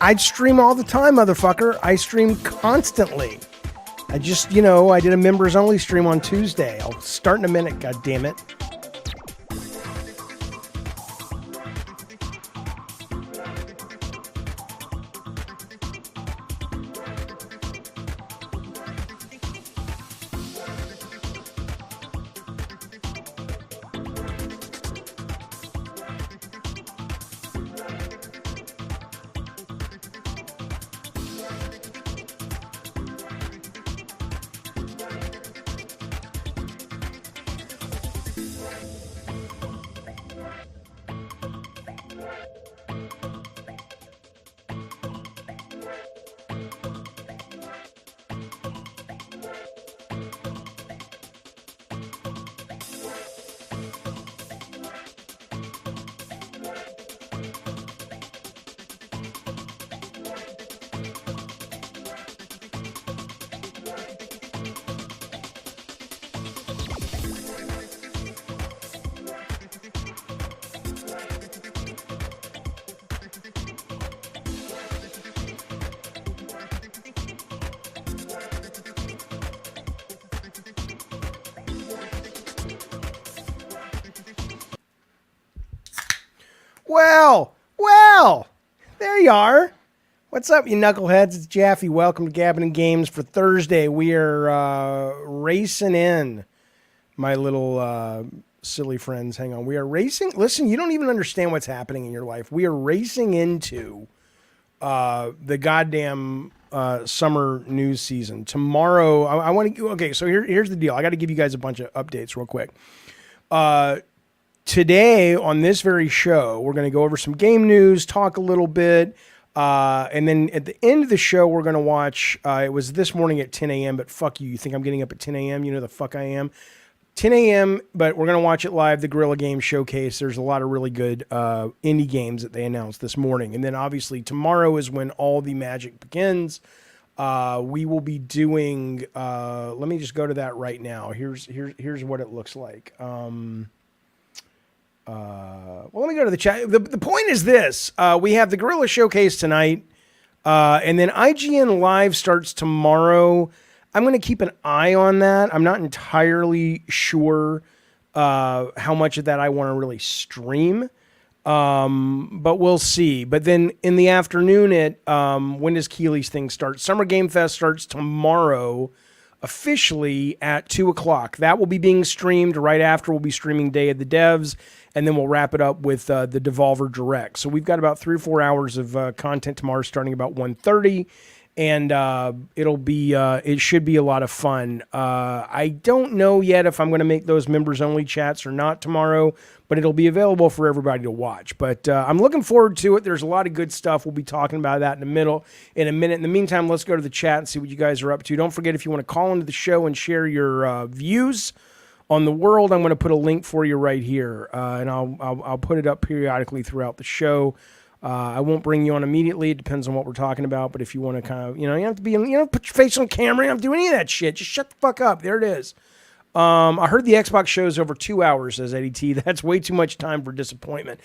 I'd stream all the time, motherfucker. I stream constantly. I just, I did a members only stream on Tuesday. I'll start in a minute, god damn it. Well, there you are. What's up, you knuckleheads? It's Jaffe. Welcome to Gabbin' and Games for Thursday. We are racing in, my little silly friends. Hang on. We are racing. Listen, you don't even understand what's happening in your life. We are racing into the goddamn summer news season. Tomorrow, I want to... Okay, so here's the deal. I got to give you guys a bunch of updates real quick. Today, on this very show, we're going to go over some game news, talk a little bit, and then at the end of the show, we're going to watch, it was this morning at 10 a.m., but fuck you. You think I'm getting up at 10 a.m.? You know the fuck I am. 10 a.m., but we're going to watch it live, the Guerrilla Games Showcase. There's a lot of really good indie games that they announced this morning. And then, obviously, tomorrow is when all the magic begins. We will be doing, let me just go to that right now. Here's what it looks like. Well, let me go to the chat. The point is this. We have the Guerrilla Showcase tonight, and then IGN Live starts tomorrow. I'm going to keep an eye on that. I'm not entirely sure how much of that I want to really stream, but we'll see. But then in the afternoon, when does Keeley's thing start? Summer Game Fest starts tomorrow, officially at 2 o'clock. That will be being streamed right after. We'll be streaming Day of the Devs, and then we'll wrap it up with the Devolver Direct. So we've got about 3 or 4 hours of content tomorrow, starting about 1:30, and it should be a lot of fun. I don't know yet if I'm going to make those members only chats or not tomorrow, but it'll be available for everybody to watch. But I'm looking forward to it. There's a lot of good stuff. We'll be talking about that in a minute. In the meantime, let's go to the chat and see what you guys are up to. Don't forget, if you want to call into the show and share your views on the world, I'm going to put a link for you right here, and I'll put it up periodically throughout the show. I won't bring you on immediately. It depends on what we're talking about. But if you want to kind of, you have to be, put your face on camera. You don't have to do any of that shit. Just shut the fuck up. There it is. I heard the Xbox show's over 2 hours, says Eddie T. That's way too much time for disappointment.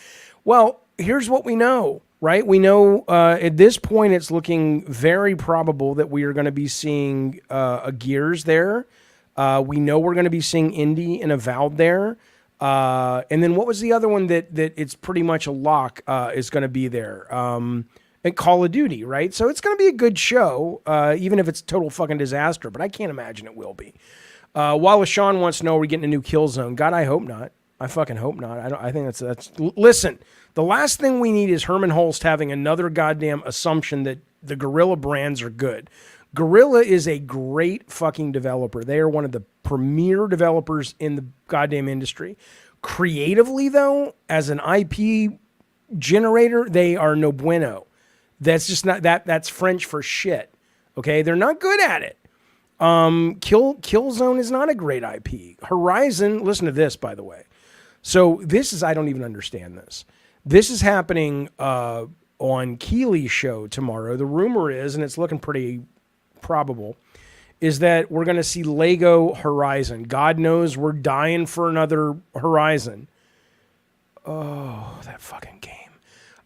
Well, here's what we know. right? We know at this point it's looking very probable that we are going to be seeing a Gears there. We know we're going to be seeing Indy and Avowed there. And then what was the other one that it's pretty much a lock is going to be there? And Call of Duty, right? So it's going to be a good show, even if it's a total fucking disaster, but I can't imagine it will be. Wallace Shawn wants to know, are we getting a new Killzone? God, I hope not. I fucking hope not. I think that's. Listen, the last thing we need is Herman Holst having another goddamn assumption that the Guerrilla brands are good. Guerrilla is a great fucking developer. They are one of the premier developers in the goddamn industry. Creatively, though, as an IP generator, they are no bueno. That's just not that. That's French for shit. Okay, they're not good at it. Killzone is not a great IP. Horizon. Listen to this, by the way. So this is, I don't even understand this. This is happening on Keeley's show tomorrow. The rumor is, and it's looking pretty probable, is that we're going to see Lego Horizon. God knows we're dying for another Horizon. Oh, that fucking game.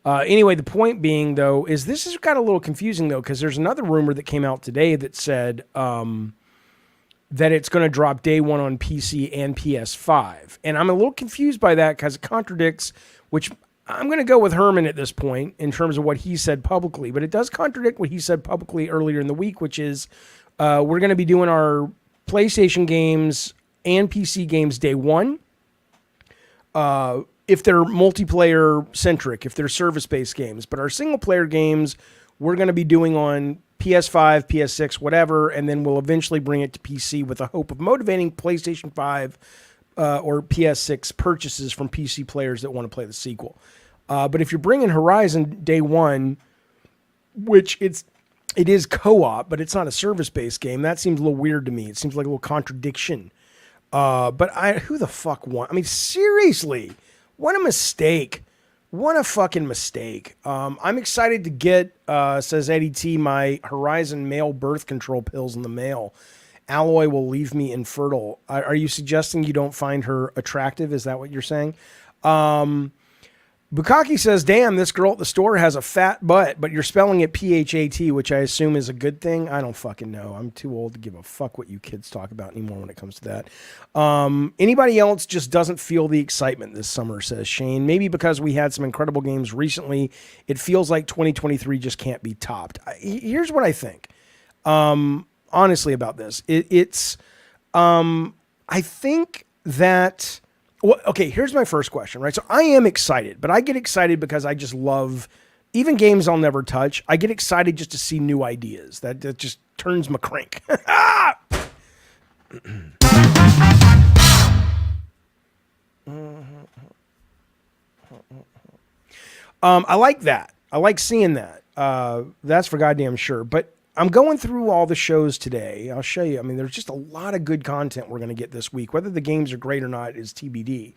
Anyway, the point being, though, is this has got a little confusing, though, because there's another rumor that came out today that said that it's going to drop day one on PC and PS5. And I'm a little confused by that because it contradicts, which I'm going to go with Herman at this point in terms of what he said publicly, but it does contradict what he said publicly earlier in the week, which is we're going to be doing our PlayStation games and PC games day one. If they're multiplayer centric, if they're service-based games, but our single-player games, we're going to be doing on PS5, PS6, whatever, and then we'll eventually bring it to PC with the hope of motivating PlayStation 5 or PS6 purchases from PC players that want to play the sequel. But if you're bringing Horizon day one, which it is co-op, but it's not a service-based game, that seems a little weird to me. It seems like a little contradiction. But who the fuck want? I mean, seriously, what a mistake. What a fucking mistake. I'm excited to get, says Eddie T, my Horizon male birth control pills in the mail. Alloy will leave me infertile. Are you suggesting you don't find her attractive? Is that what you're saying? Bukaki says, damn, this girl at the store has a fat butt, but you're spelling it P-H-A-T, which I assume is a good thing. I don't fucking know. I'm too old to give a fuck what you kids talk about anymore when it comes to that. Anybody else just doesn't feel the excitement this summer, says Shane. Maybe because we had some incredible games recently, it feels like 2023 just can't be topped. Here's what I think, honestly, about this. I think that... Well, okay, here's my first question, right? So I am excited, but I get excited because I just love, even games I'll never touch, I get excited just to see new ideas. That just turns my crank. I like that. I like seeing that. That's for goddamn sure. But I'm going through all the shows today. I'll show you. I mean, there's just a lot of good content we're going to get this week. Whether the games are great or not is TBD.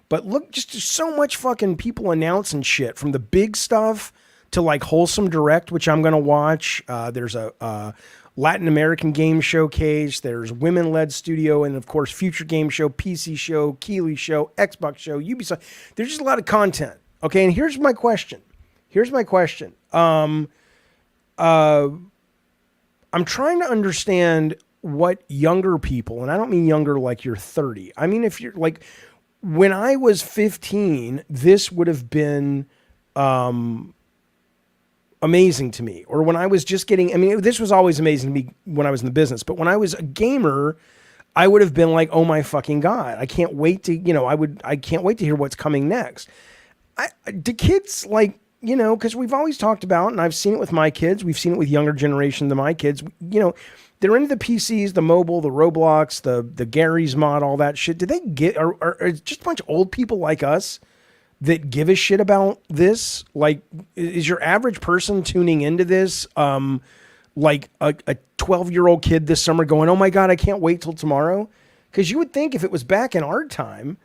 But look, just so much fucking people announcing shit, from the big stuff to like Wholesome Direct, which I'm going to watch. There's a Latin American game showcase. There's women-led studio, and of course, Future Game Show, PC Show, Keeley Show, Xbox Show, Ubisoft. There's just a lot of content. Okay, and here's my question. I'm trying to understand what younger people, and I don't mean younger like you're 30. I mean, if you're like, when I was 15, this would have been amazing to me. Or when I was just getting, I mean, this was always amazing to me when I was in the business. But when I was a gamer, I would have been like, oh my fucking God, I can't wait to, I can't wait to hear what's coming next. Do kids like, because we've always talked about, and I've seen it with my kids, we've seen it with younger generation than my kids, they're into the PCs, the mobile, the Roblox, the Gary's mod, all that shit. Do they get, or just a bunch of old people like us that give a shit about this? Like, is your average person tuning into this like a 12-year-old kid this summer going, oh my God, I can't wait till tomorrow? Because you would think if it was back in our time,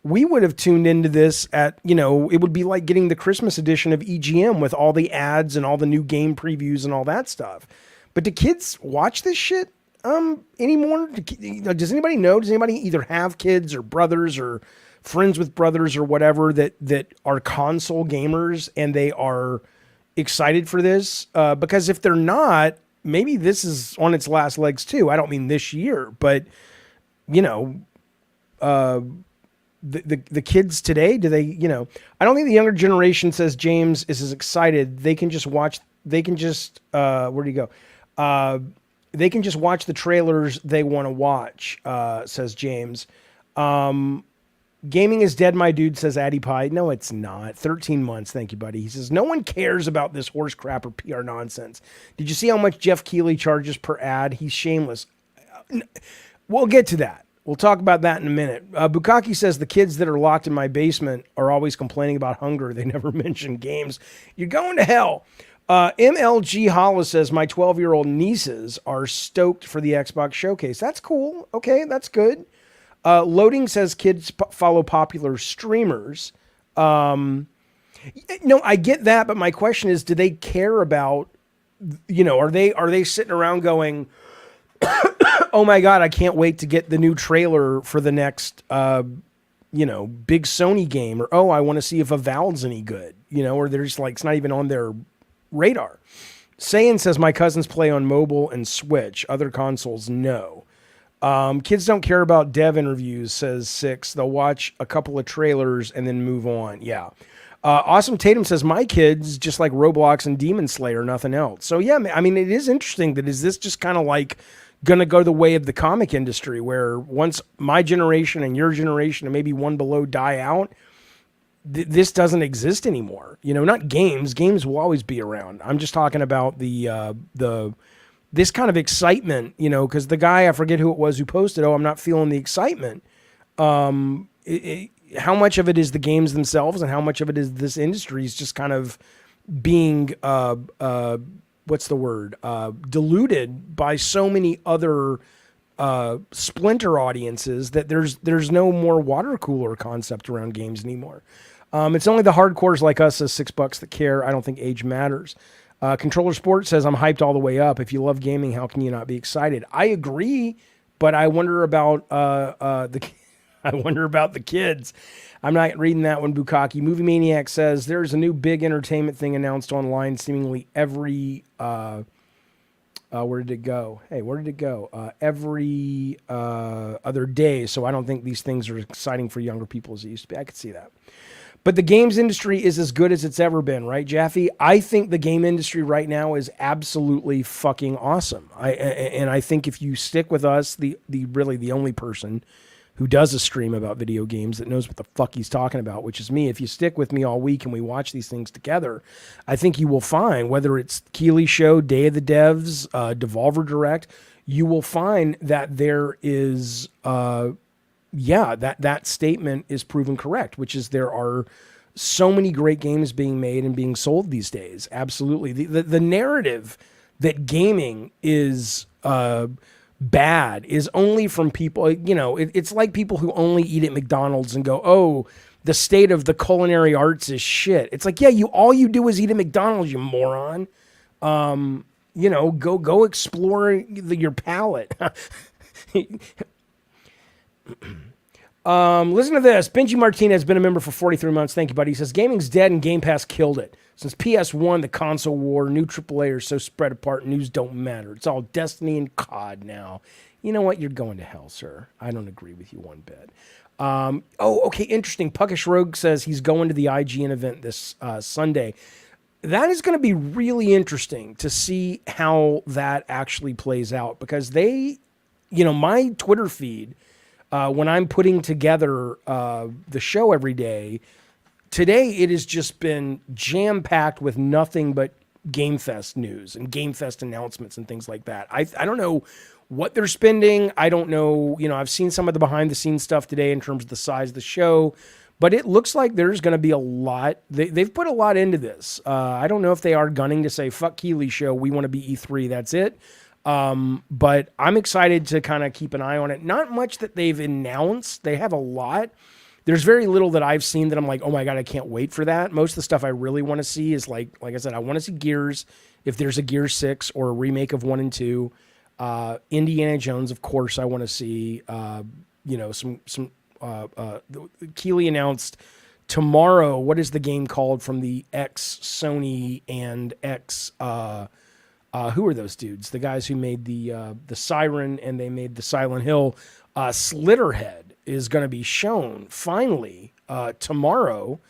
we would have tuned into this at, it would be like getting the Christmas edition of EGM with all the ads and all the new game previews and all that stuff. But do kids watch this shit anymore? Does anybody know? Does anybody either have kids or brothers or friends with brothers or whatever that are console gamers and they are excited for this. Because if they're not, maybe this is on its last legs too. I don't mean this year, but you know, the kids today, do they, you know, I don't think the younger generation, says James, is as excited. They can just watch, where do you go? They can just watch the trailers they want to watch, says James. Gaming is dead, my dude, says Addy Pie. No, it's not. 13 months. Thank you, buddy. He says, no one cares about this horse crap or PR nonsense. Did you see how much Jeff Keighley charges per ad? He's shameless. We'll get to that. We'll talk about that in a minute. Bukaki says the kids that are locked in my basement are always complaining about hunger. They never mention games. You're going to hell. MLG Hollis says my 12-year-old nieces are stoked for the Xbox showcase. That's cool. Okay, that's good. Loading says kids follow popular streamers. No, I get that, but my question is, do they care about, you know, are they sitting around going, oh my God, I can't wait to get the new trailer for the next, you know, big Sony game, or, oh, I want to see if Avowed's any good, you know, or they're just like, it's not even on their radar. Saiyan says my cousins play on mobile and Switch. Other consoles, no. Kids don't care about dev interviews, says Six. They'll watch a couple of trailers and then move on. Yeah. Awesome Tatum says my kids just like Roblox and Demon Slayer, nothing else. So yeah, I mean, it is interesting that is this just kind of like going to go the way of the comic industry, where once my generation and your generation and maybe one below die out, this doesn't exist anymore. You know, not games. Games will always be around. I'm just talking about this kind of excitement, you know, because the guy, I forget who it was who posted, oh, I'm not feeling the excitement. How much of it is the games themselves and how much of it is this industry is just kind of being, what's the word, diluted by so many other splinter audiences that there's no more water cooler concept around games anymore. It's only the hardcores like us, as $6 that care. I don't think age matters. Controller Sport says, I'm hyped all the way up. If you love gaming, how can you not be excited? I agree, but I wonder about I wonder about the kids. I'm not reading that one, Bukaki. Movie Maniac says, there's a new big entertainment thing announced online seemingly every... where did it go? Hey, where did it go? Every other day. So I don't think these things are exciting for younger people as it used to be. I could see that. But the games industry is as good as it's ever been, right, Jaffe? I think the game industry right now is absolutely fucking awesome. And I think if you stick with us, the really the only person who does a stream about video games that knows what the fuck he's talking about, which is me. If you stick with me all week and we watch these things together, I think you will find, whether it's Keighley Show, Day of the Devs, Devolver Direct, you will find that there is... that statement is proven correct, which is there are so many great games being made and being sold these days. Absolutely. The narrative that gaming is bad is only from people, you know, it's like people who only eat at McDonald's and go, oh, the state of the culinary arts is shit. It's like, yeah, all you do is eat at McDonald's, you moron. You know, go explore your palate. Listen to this. Benji Martinez has been a member for 43 months. Thank you, buddy. He says, gaming's dead and Game Pass killed it. Since PS1, the console war, new AAA are so spread apart, news don't matter. It's all Destiny and COD now. You know what? You're going to hell, sir. I don't agree with you one bit. Okay, interesting. Puckish Rogue says he's going to the IGN event this Sunday. That is going to be really interesting to see how that actually plays out, because they, you know, my Twitter feed, when I'm putting together the show every day, today it has just been jam-packed with nothing but Game Fest news and Game Fest announcements and things like that. I don't know what they're spending. I don't know, you know, I've seen some of the behind-the-scenes stuff today in terms of the size of the show, but it looks like there's going to be a lot. They've put a lot into this. I don't know if they are gunning to say, fuck Keighley Show, we want to be E3, that's it. But I'm excited to kind of keep an eye on it. Not much that they've announced. They have a lot. There's very little that I've seen that I'm like, oh my God, I can't wait for that. Most of the stuff I really want to see is like I said, I want to see Gears, if there's a Gears 6 or a remake of 1 and 2. Indiana Jones, of course, I want to see, you know, some Keighley announced tomorrow. What is the game called from the ex Sony and ex? Who are those dudes? The guys who made the Siren and they made the Silent Hill. Slitterhead is going to be shown finally tomorrow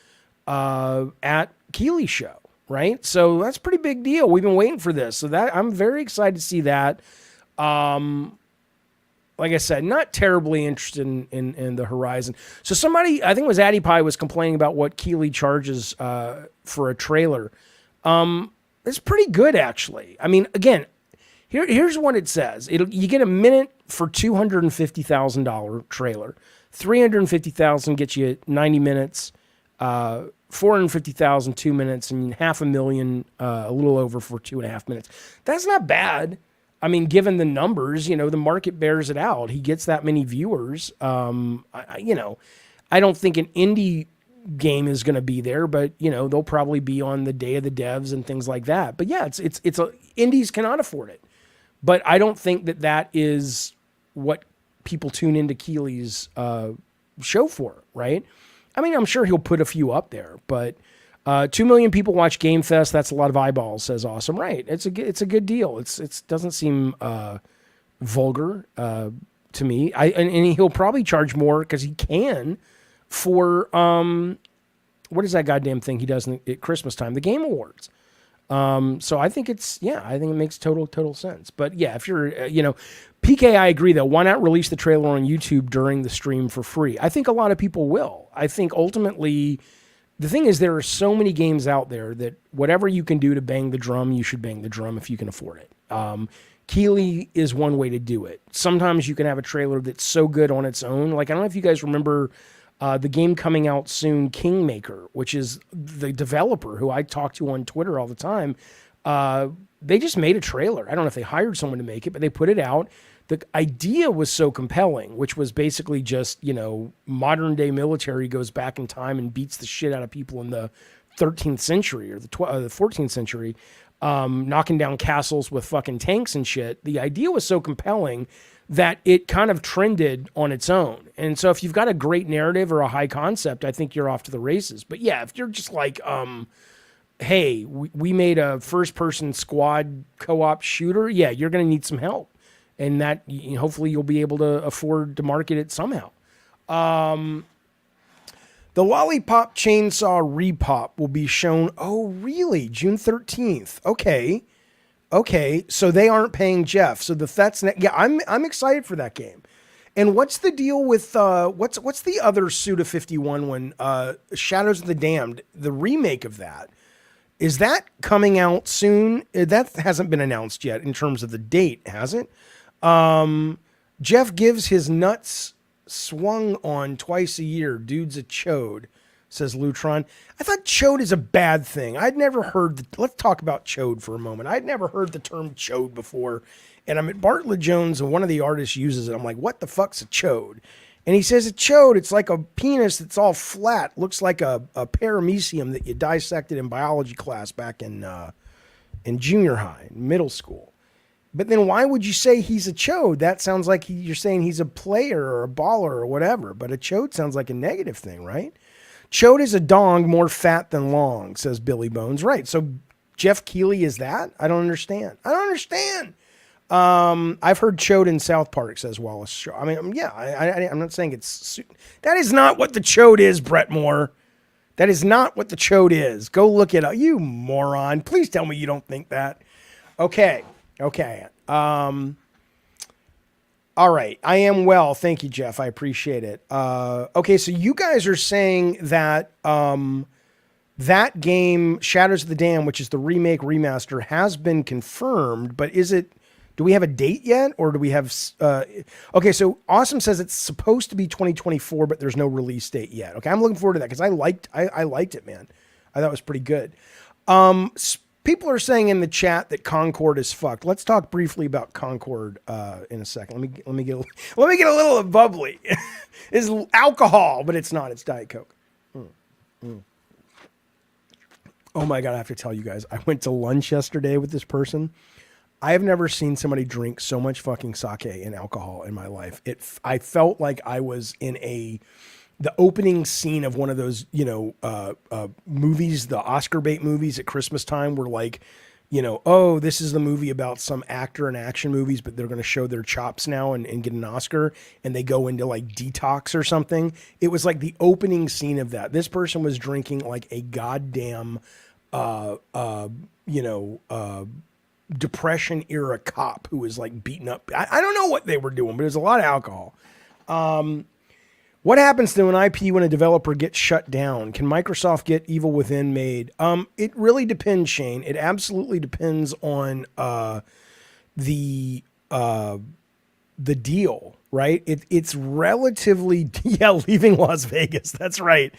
at Keighley show, right? So that's a pretty big deal. We've been waiting for this, so that I'm very excited to see that. Like I said, not terribly interested in the Horizon. So somebody, I think it was Addy Pie, was complaining about what Keighley charges for a trailer. It's pretty good, actually. I mean, again, here's what it says. You get a minute for $250,000 trailer. $350,000 gets you 90 minutes. $450,000 2 minutes, and $500,000 a little over for 2.5 minutes. That's not bad. I mean, given the numbers, the market bears it out. He gets that many viewers. I don't think an indie game is going to be there, but they'll probably be on the day of the devs and things like that. But yeah, indies cannot afford it. But I don't think that is what people tune into Keighley's show for, right? I mean, I'm sure he'll put a few up there, but 2 million people watch Game Fest. That's a lot of eyeballs, says Awesome. Right. It's a good deal. It doesn't seem vulgar to me. And he'll probably charge more because he can for, what is that goddamn thing he does at Christmas time? The Game Awards. So I think I think it makes total sense. But yeah, if you're, PK, I agree though. Why not release the trailer on YouTube during the stream for free? I think a lot of people will. I think ultimately, the thing is there are so many games out there that whatever you can do to bang the drum, you should bang the drum if you can afford it. Keighley is one way to do it. Sometimes you can have a trailer that's so good on its own. Like, I don't know if you guys remember the game coming out soon, Kingmaker, which is the developer who I talk to on Twitter all the time. They just made a trailer. I don't know if they hired someone to make it, but they put it out. The idea was so compelling, which was basically just, modern day military goes back in time and beats the shit out of people in the 13th century or the 14th century, knocking down castles with fucking tanks and shit. The idea was so compelling that it kind of trended on its own. And so if you've got a great narrative or a high concept, I think you're off to the races. But yeah, if you're just like, hey, we made a first-person squad co-op shooter, yeah, you're going to need some help. And that hopefully you'll be able to afford to market it somehow. The Lollipop Chainsaw Repop will be shown. Oh, really? June 13th. Okay. So they aren't paying Jeff. So I'm excited for that game. And what's the deal with what's the other Suda 51 one? Shadows of the Damned, the remake of that. Is that coming out soon? That hasn't been announced yet in terms of the date, has it? Jeff gives his nuts swung on twice a year. Dude's a chode, says Lutron. I thought chode is a bad thing. I'd never heard let's talk about chode for a moment. I'd never heard the term chode before. And I'm at Bartlett Jones and one of the artists uses it. I'm like, what the fuck's a chode? And he says a chode, it's like a penis that's all flat. Looks like a paramecium that you dissected in biology class back in junior high, middle school. But then why would you say he's a chode? That sounds like you're saying he's a player or a baller or whatever. But a chode sounds like a negative thing, right? Chode is a dong more fat than long, says Billy Bones. Right. So Jeff Keighley is that? I don't understand. I've heard chode in South Park, says Wallace. I mean, yeah, I'm not saying it's... That is not what the chode is, Brett Moore. That is not what the chode is. Go look it up. You moron. Please tell me you don't think that. Okay. All right. I am well. Thank you, Jeff. I appreciate it. Okay. So you guys are saying that, that game Shadows of the Dam, which is the remake remaster, has been confirmed, but do we have a date yet? Or do we have, okay. So Awesome says it's supposed to be 2024, but there's no release date yet. Okay. I'm looking forward to that. Cause I liked it, man. I thought it was pretty good. People are saying in the chat that Concord is fucked. Let's talk briefly about Concord in a second. Let me get a little bubbly. It's alcohol, but it's not. It's Diet Coke. Oh my God, I have to tell you guys. I went to lunch yesterday with this person. I have never seen somebody drink so much fucking sake and alcohol in my life. I felt like I was in the opening scene of one of those, movies, the Oscar bait movies at Christmas time, where like, oh, this is the movie about some actor in action movies, but they're going to show their chops now and get an Oscar, and they go into like detox or something. It was like the opening scene of that. This person was drinking like a goddamn, Depression era cop who was like beaten up. I don't know what they were doing, but there's a lot of alcohol. What happens to an IP when a developer gets shut down? Can Microsoft get Evil Within made? It really depends, Shane. It absolutely depends on the deal, right? It's relatively leaving Las Vegas. That's right.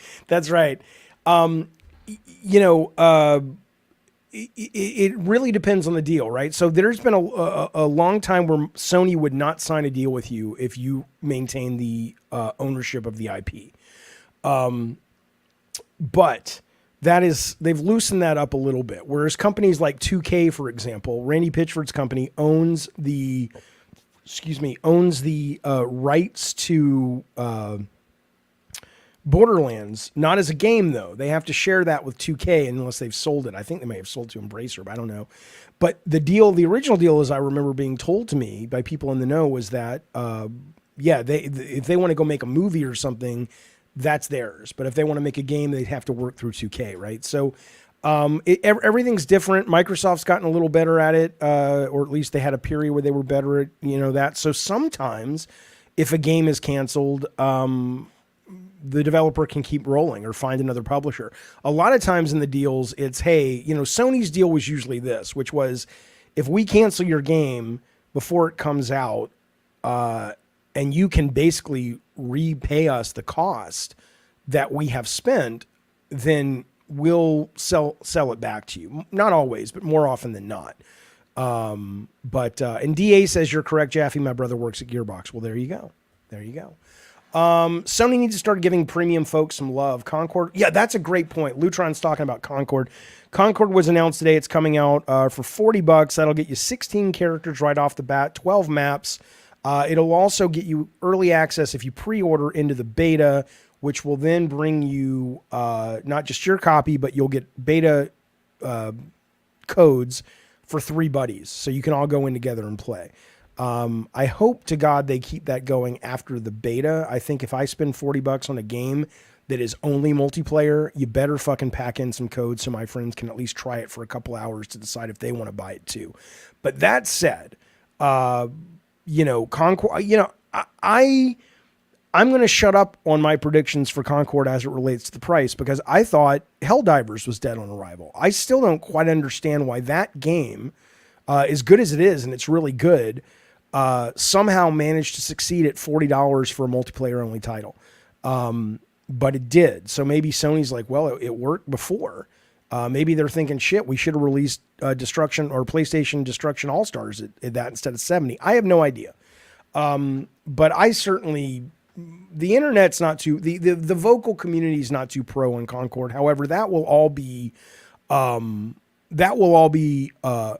It really depends on the deal, right? So there's been a long time where Sony would not sign a deal with you if you maintain the ownership of the IP. But they've loosened that up a little bit. Whereas companies like 2K, for example, Randy Pitchford's company owns the rights to Borderlands, not as a game though. They have to share that with 2K unless they've sold it. I think they may have sold to Embracer, but I don't know. But the original deal, as I remember being told to me by people in the know, was that if they want to go make a movie or something, that's theirs. But if they want to make a game, they'd have to work through 2K, right? So everything's different. Microsoft's gotten a little better at it, or at least they had a period where they were better at that. So sometimes, if a game is canceled, the developer can keep rolling or find another publisher. A lot of times in the deals, it's, hey, Sony's deal was usually this, which was, if we cancel your game before it comes out, and you can basically repay us the cost that we have spent, then we'll sell it back to you. Not always, but more often than not. And DA says, you're correct, Jaffe. My brother works at Gearbox. Well, there you go. Sony needs to start giving premium folks some love. Concord. Yeah, that's a great point. Lutron's talking about Concord. Concord was announced today. It's coming out for $40. That'll get you 16 characters right off the bat, 12 maps. It'll also get you early access if you pre-order into the beta, which will then bring you not just your copy, but you'll get beta codes for 3 buddies. So you can all go in together and play. I hope to God they keep that going after the beta. I think if I spend $40 on a game that is only multiplayer, you better fucking pack in some codes so my friends can at least try it for a couple hours to decide if they want to buy it too. But that said, Concord, I'm going to shut up on my predictions for Concord as it relates to the price, because I thought Helldivers was dead on arrival. I still don't quite understand why that game, as good as it is, and it's really good, somehow managed to succeed at $40 for a multiplayer-only title. But it did. So maybe Sony's like, well, it worked before. Maybe they're thinking, shit, we should have released Destruction or PlayStation Destruction All-Stars at that instead of 70. I have no idea. But I certainly... The internet's not too... The vocal community's not too pro on Concord. However, that will all be...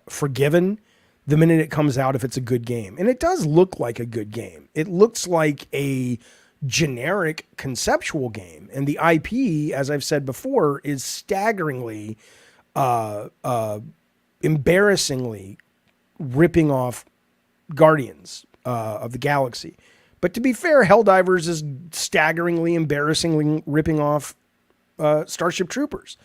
forgiven the minute it comes out if it's a good game. And it does look like a good game. It looks like a generic conceptual game. And the IP, as I've said before, is staggeringly, embarrassingly ripping off Guardians of the Galaxy. But to be fair, Helldivers is staggeringly, embarrassingly ripping off Starship Troopers.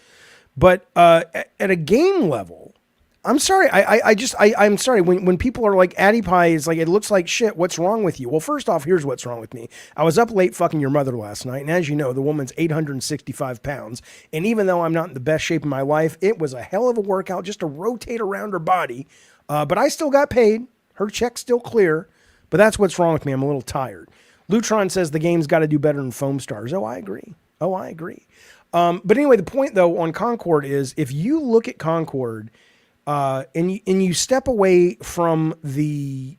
But at a game level, I'm sorry. I'm sorry. When people are like, Addy Pie is like, it looks like shit. What's wrong with you? Well, first off, here's what's wrong with me. I was up late fucking your mother last night. And as you know, the woman's 865 pounds. And even though I'm not in the best shape of my life, it was a hell of a workout just to rotate around her body. But I still got paid. Her check's still clear. But that's what's wrong with me. I'm a little tired. Lutron says the game's got to do better than Foam Stars. Oh, I agree. But anyway, the point though on Concord is, if you look at Concord, and you step away from the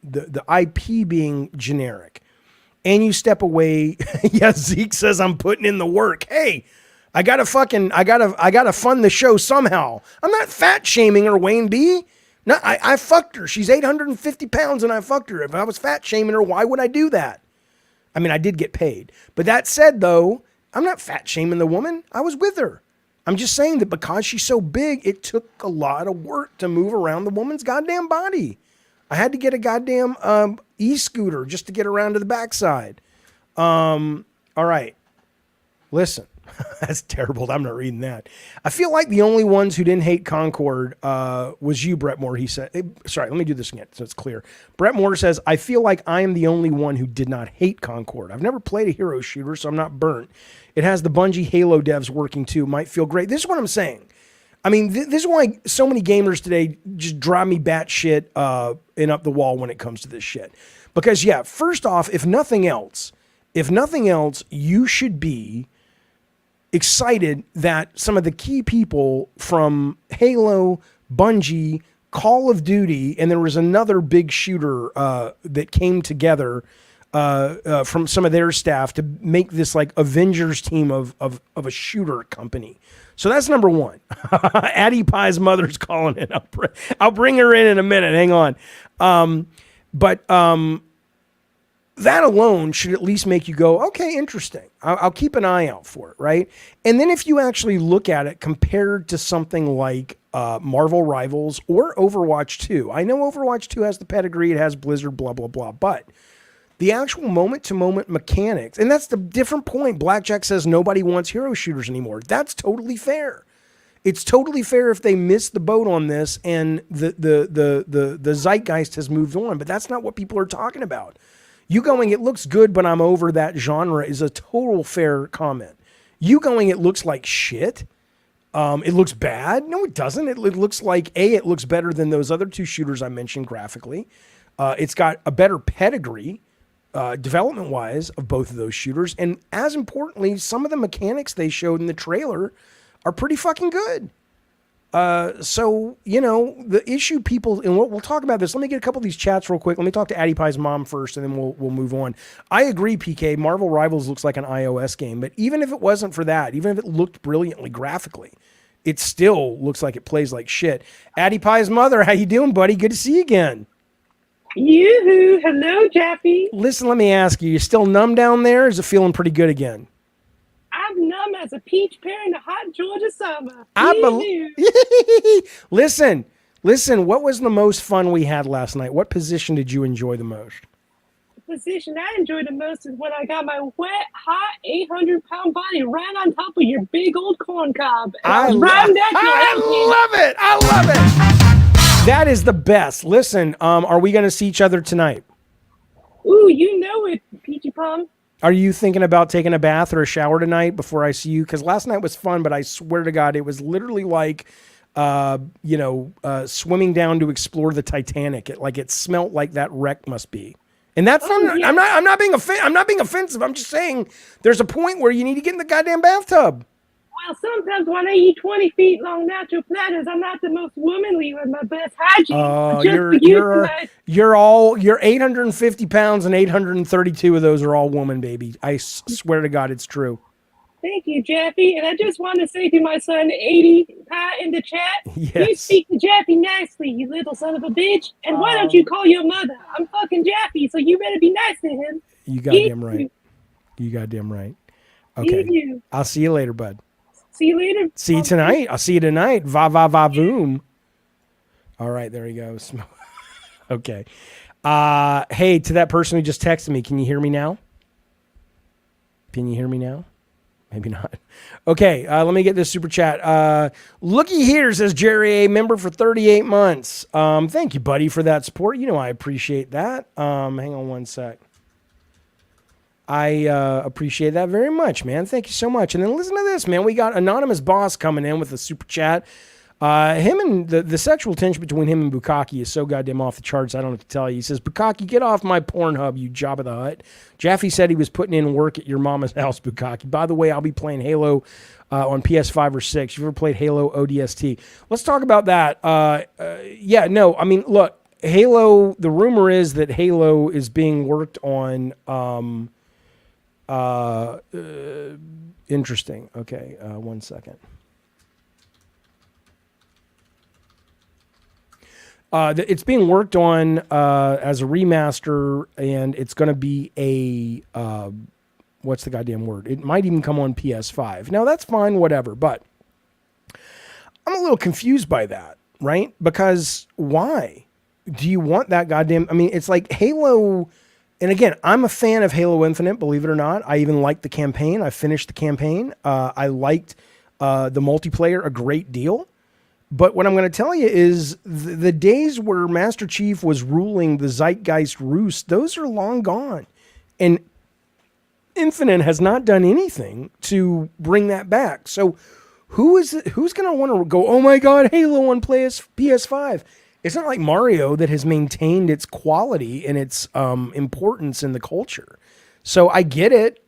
IP being generic, and you step away, yeah, Zeke says I'm putting in the work. Hey, I gotta fund the show somehow. I'm not fat shaming her, Wayne B. No, I fucked her. She's 850 pounds and I fucked her. If I was fat shaming her, why would I do that? I mean, I did get paid. But that said, though, I'm not fat shaming the woman. I was with her. I'm just saying that because she's so big, it took a lot of work to move around the woman's goddamn body. I had to get a goddamn e-scooter just to get around to the backside. All right. Listen. That's terrible. I'm not reading that. I feel like the only ones who didn't hate Concord was you, Brett Moore. He said, sorry, let me do this again so it's clear. Brett Moore says, I feel like I am the only one who did not hate Concord. I've never played a hero shooter, so I'm not burnt. It has the Bungie Halo devs working too. Might feel great. This is what I'm saying. I mean, this is why so many gamers today just drive me batshit and up the wall when it comes to this shit. Because, yeah, first off, if nothing else, you should be excited that some of the key people from Halo, Bungie, Call of Duty, and there was another big shooter that came together from some of their staff to make this like Avengers team of a shooter company. So that's number one. Addie Pie's mother's calling in. I'll bring her in a minute. Hang on. But that alone should at least make you go, okay, interesting. I'll keep an eye out for it, right? And then if you actually look at it compared to something like Marvel Rivals or Overwatch 2, I know Overwatch 2 has the pedigree, it has Blizzard, blah, blah, blah, but the actual moment-to-moment mechanics, and that's the different point. Blackjack says nobody wants hero shooters anymore. That's totally fair. It's totally fair if they miss the boat on this and the zeitgeist has moved on, but that's not what people are talking about. You going, it looks good, but I'm over that genre is a total fair comment. You going, it looks like shit. It looks bad. No, it doesn't. It looks like, it looks better than those other two shooters I mentioned graphically. It's got a better pedigree, development-wise, of both of those shooters. And as importantly, some of the mechanics they showed in the trailer are pretty fucking good. So, you know, the issue people, and we'll talk about this. Let me get a couple of these chats real quick. Let me talk to Addie Pie's mom first, and then we'll move on. I agree, PK. Marvel Rivals looks like an iOS game, but even if it wasn't for that, even if it looked brilliantly graphically, it still looks like it plays like shit. Addie Pie's mother, how you doing, buddy? Good to see you again. Yoo-hoo. Hello, Jaffe. Listen, let me ask you, you still numb down there, or is it feeling pretty good again? I'm numb as a peach pear in the hot Georgia summer. Listen, what was the most fun we had last night? What position did you enjoy the most? The position I enjoyed the most is when I got my wet, hot, 800-pound body right on top of your big old corn cob. I love it. That is the best. Listen, are we going to see each other tonight? Ooh, you know it, Peachy Pum. Are you thinking about taking a bath or a shower tonight before I see you? Because last night was fun, but I swear to God, it was literally like, swimming down to explore the Titanic. It smelt like that wreck must be. And that's I'm not being offensive. I'm just saying there's a point where you need to get in the goddamn bathtub. Well, sometimes when I eat 20 feet long natural platters, I'm not the most womanly with my best hygiene. You're 850 pounds and 832 of those are all woman, baby. I swear to God, it's true. Thank you, Jaffe. And I just want to say to my son, 80 in the chat, yes. You speak to Jaffe nicely, you little son of a bitch. And why don't you call your mother? I'm fucking Jaffe, so you better be nice to him. You goddamn right. You goddamn right. Okay. I'll see you later, bud. See you later. See you tonight. I'll see you tonight. Va va va boom. All right, there he goes. Okay. Hey, to that person who just texted me, can you hear me now? Maybe not. Okay, let me get this super chat. Looky here, says Jerry A, member for 38 months. Thank you, buddy, for that support. You know I appreciate that. Hang on one sec. I appreciate that very much, man. Thank you so much. And then listen to this, man. We got Anonymous Boss coming in with a super chat. Him and the sexual tension between him and Bukkake is so goddamn off the charts, I don't have to tell you. He says, Bukkake, get off my Pornhub, you Jabba the Hutt. Jaffe said he was putting in work at your mama's house, Bukkake. By the way, I'll be playing Halo on PS5 or 6. You've ever played Halo ODST? Let's talk about that. Look, Halo, the rumor is that Halo is being worked on... interesting. Okay, 1 second. It's being worked on as a remaster, and it's going to be a what's the goddamn word? It might even come on PS5. Now that's fine, whatever. But I'm a little confused by that, right? Because why do you want that goddamn? I mean, it's like Halo. And again, I'm a fan of Halo Infinite, believe it or not. I even liked the campaign. I finished the campaign. I liked the multiplayer a great deal. But what I'm going to tell you is the days where Master Chief was ruling the zeitgeist roost, those are long gone. And Infinite has not done anything to bring that back. So who's going to want to go, oh my God, Halo on PS5? It's not like Mario that has maintained its quality and its importance in the culture. So I get it.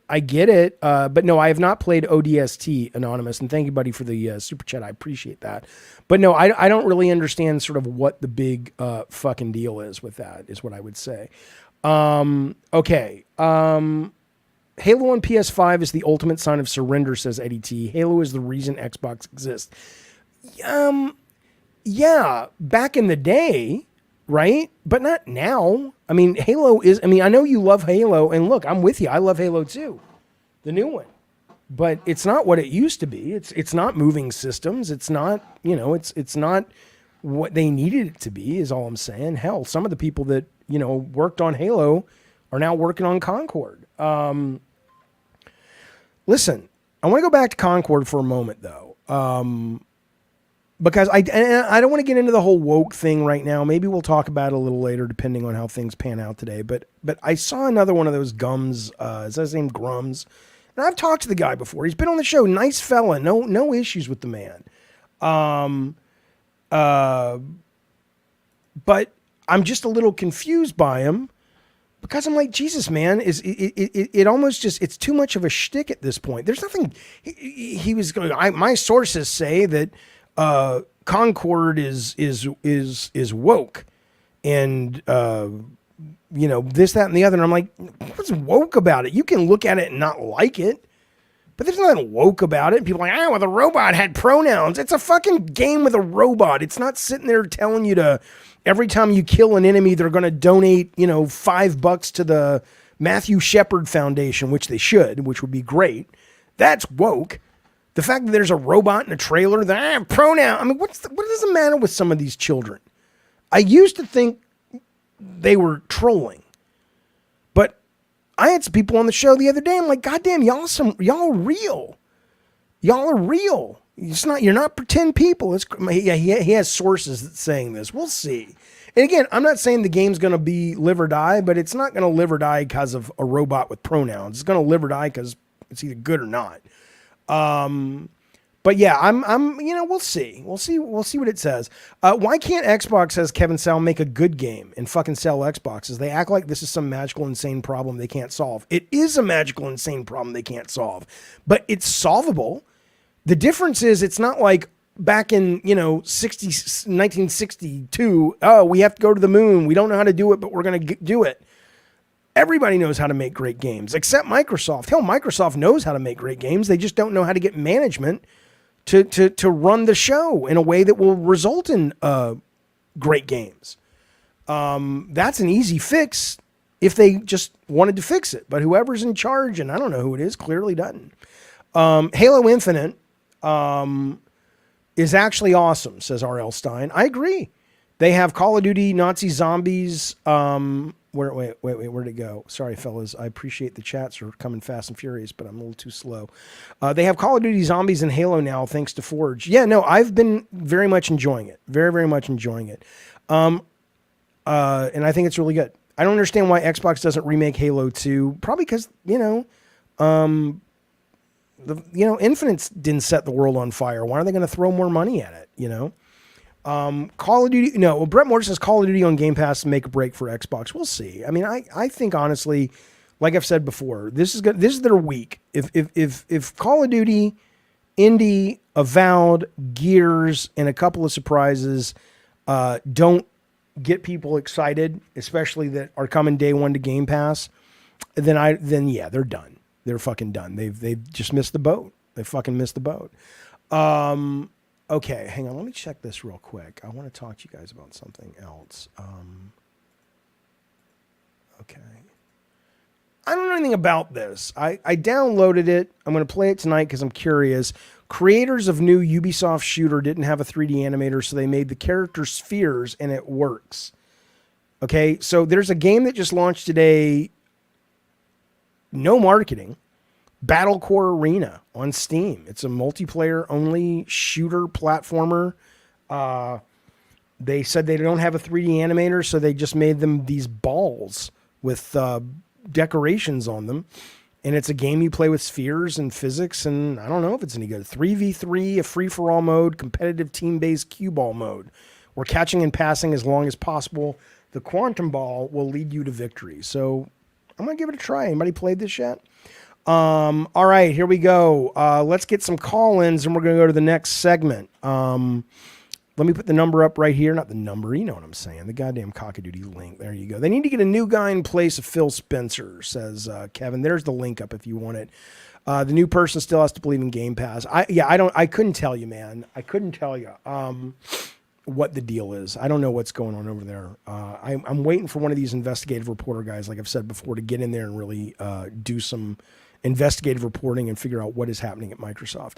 But no, I have not played ODST, Anonymous. And thank you, buddy, for the super chat. I appreciate that. But no, I don't really understand sort of what the big fucking deal is with that, is what I would say. Okay. Halo on PS5 is the ultimate sign of surrender, says Eddie T. Halo is the reason Xbox exists. Yeah, back in the day, right? But not now. I mean, I know you love Halo, and look, I'm with you. I love Halo too, the new one. But it's not what it used to be. It's not moving systems. It's not, it's not what they needed it to be, is all I'm saying. Hell, some of the people that, worked on Halo are now working on Concord. Listen, I want to go back to Concord for a moment, though. Because I don't want to get into the whole woke thing right now. Maybe we'll talk about it a little later, depending on how things pan out today. But I saw another one of those Gums. Is that his name, Grums? And I've talked to the guy before. He's been on the show. Nice fella. No issues with the man. But I'm just a little confused by him, because I'm like, Jesus, man, it almost just, it's too much of a shtick at this point. There's nothing. He was going. My sources say that Concord is woke, and this, that, and the other. And I'm like, what's woke about it? You can look at it and not like it, but there's nothing woke about it. People are like, well, the robot had pronouns. It's a fucking game with a robot. It's not sitting there telling you to, every time you kill an enemy, they're going to donate, $5 to the Matthew Shepard Foundation, which they should, which would be great. That's woke. The fact that there's a robot in a trailer that pronoun. I mean, what does the matter with some of these children? I used to think they were trolling, but I had some people on the show the other day. I'm like, goddamn, y'all are real. Y'all are real. You're not pretend people. He has sources that's saying this. We'll see. And again, I'm not saying the game's going to be live or die, but it's not going to live or die because of a robot with pronouns. It's going to live or die because it's either good or not. But yeah, we'll see. We'll see what it says. Why can't Xbox, says Kevin Sal, make a good game and fucking sell Xboxes? They act like this is some magical, insane problem they can't solve. It is a magical, insane problem they can't solve, but it's solvable. The difference is it's not like back in, 1962. Oh, we have to go to the moon. We don't know how to do it, but we're going to do it. Everybody knows how to make great games, except Microsoft. Hell, Microsoft knows how to make great games. They just don't know how to get management to run the show in a way that will result in great games. That's an easy fix if they just wanted to fix it. But whoever's in charge, and I don't know who it is, clearly doesn't. Halo Infinite is actually awesome, says R.L. Stein. I agree. They have Call of Duty, Nazi zombies. Wait, where'd it go? Sorry, fellas. I appreciate the chats are coming fast and furious, but I'm a little too slow. They have Call of Duty Zombies and Halo now, thanks to Forge. Yeah, no, I've been very much enjoying it. Very, very much enjoying it. And I think it's really good. I don't understand why Xbox doesn't remake Halo 2. Probably because, Infinite didn't set the world on fire. Why are they going to throw more money at it, Call of Duty, no. Well, Brett Moore says Call of Duty on Game Pass make a break for Xbox. We'll see. I mean, I think honestly, like I've said before, this is good. This is their week. If Call of Duty, Indy, Avowed, Gears, and a couple of surprises don't get people excited, especially that are coming day one to Game Pass, then yeah, they're done. They're fucking done. They've just missed the boat. They fucking missed the boat. Okay, hang on. Let me check this real quick. I want to talk to you guys about something else. Okay. I don't know anything about this. I downloaded it. I'm going to play it tonight because I'm curious. Creators of new Ubisoft shooter didn't have a 3D animator, so they made the character spheres, and it works. Okay, so there's a game that just launched today. No marketing. Battlecore Arena on Steam. It's a multiplayer-only shooter platformer. They said they don't have a 3D animator, so they just made them these balls with decorations on them. And it's a game you play with spheres and physics, and I don't know if it's any good. 3v3, a free-for-all mode, competitive team-based cue ball mode, where catching and passing as long as possible. The quantum ball will lead you to victory. So I'm going to give it a try. Anybody played this yet? All right, here we go. Let's get some call-ins, and we're going to go to the next segment. Let me put the number up right here. Not the number, you know what I'm saying. The goddamn Cockadoodie link. There you go. They need to get a new guy in place of Phil Spencer, says Kevin. There's the link up if you want it. The new person still has to believe in Game Pass. I couldn't tell you, man. I couldn't tell you what the deal is. I don't know what's going on over there. I'm waiting for one of these investigative reporter guys, like I've said before, to get in there and really do some investigative reporting and figure out what is happening at Microsoft.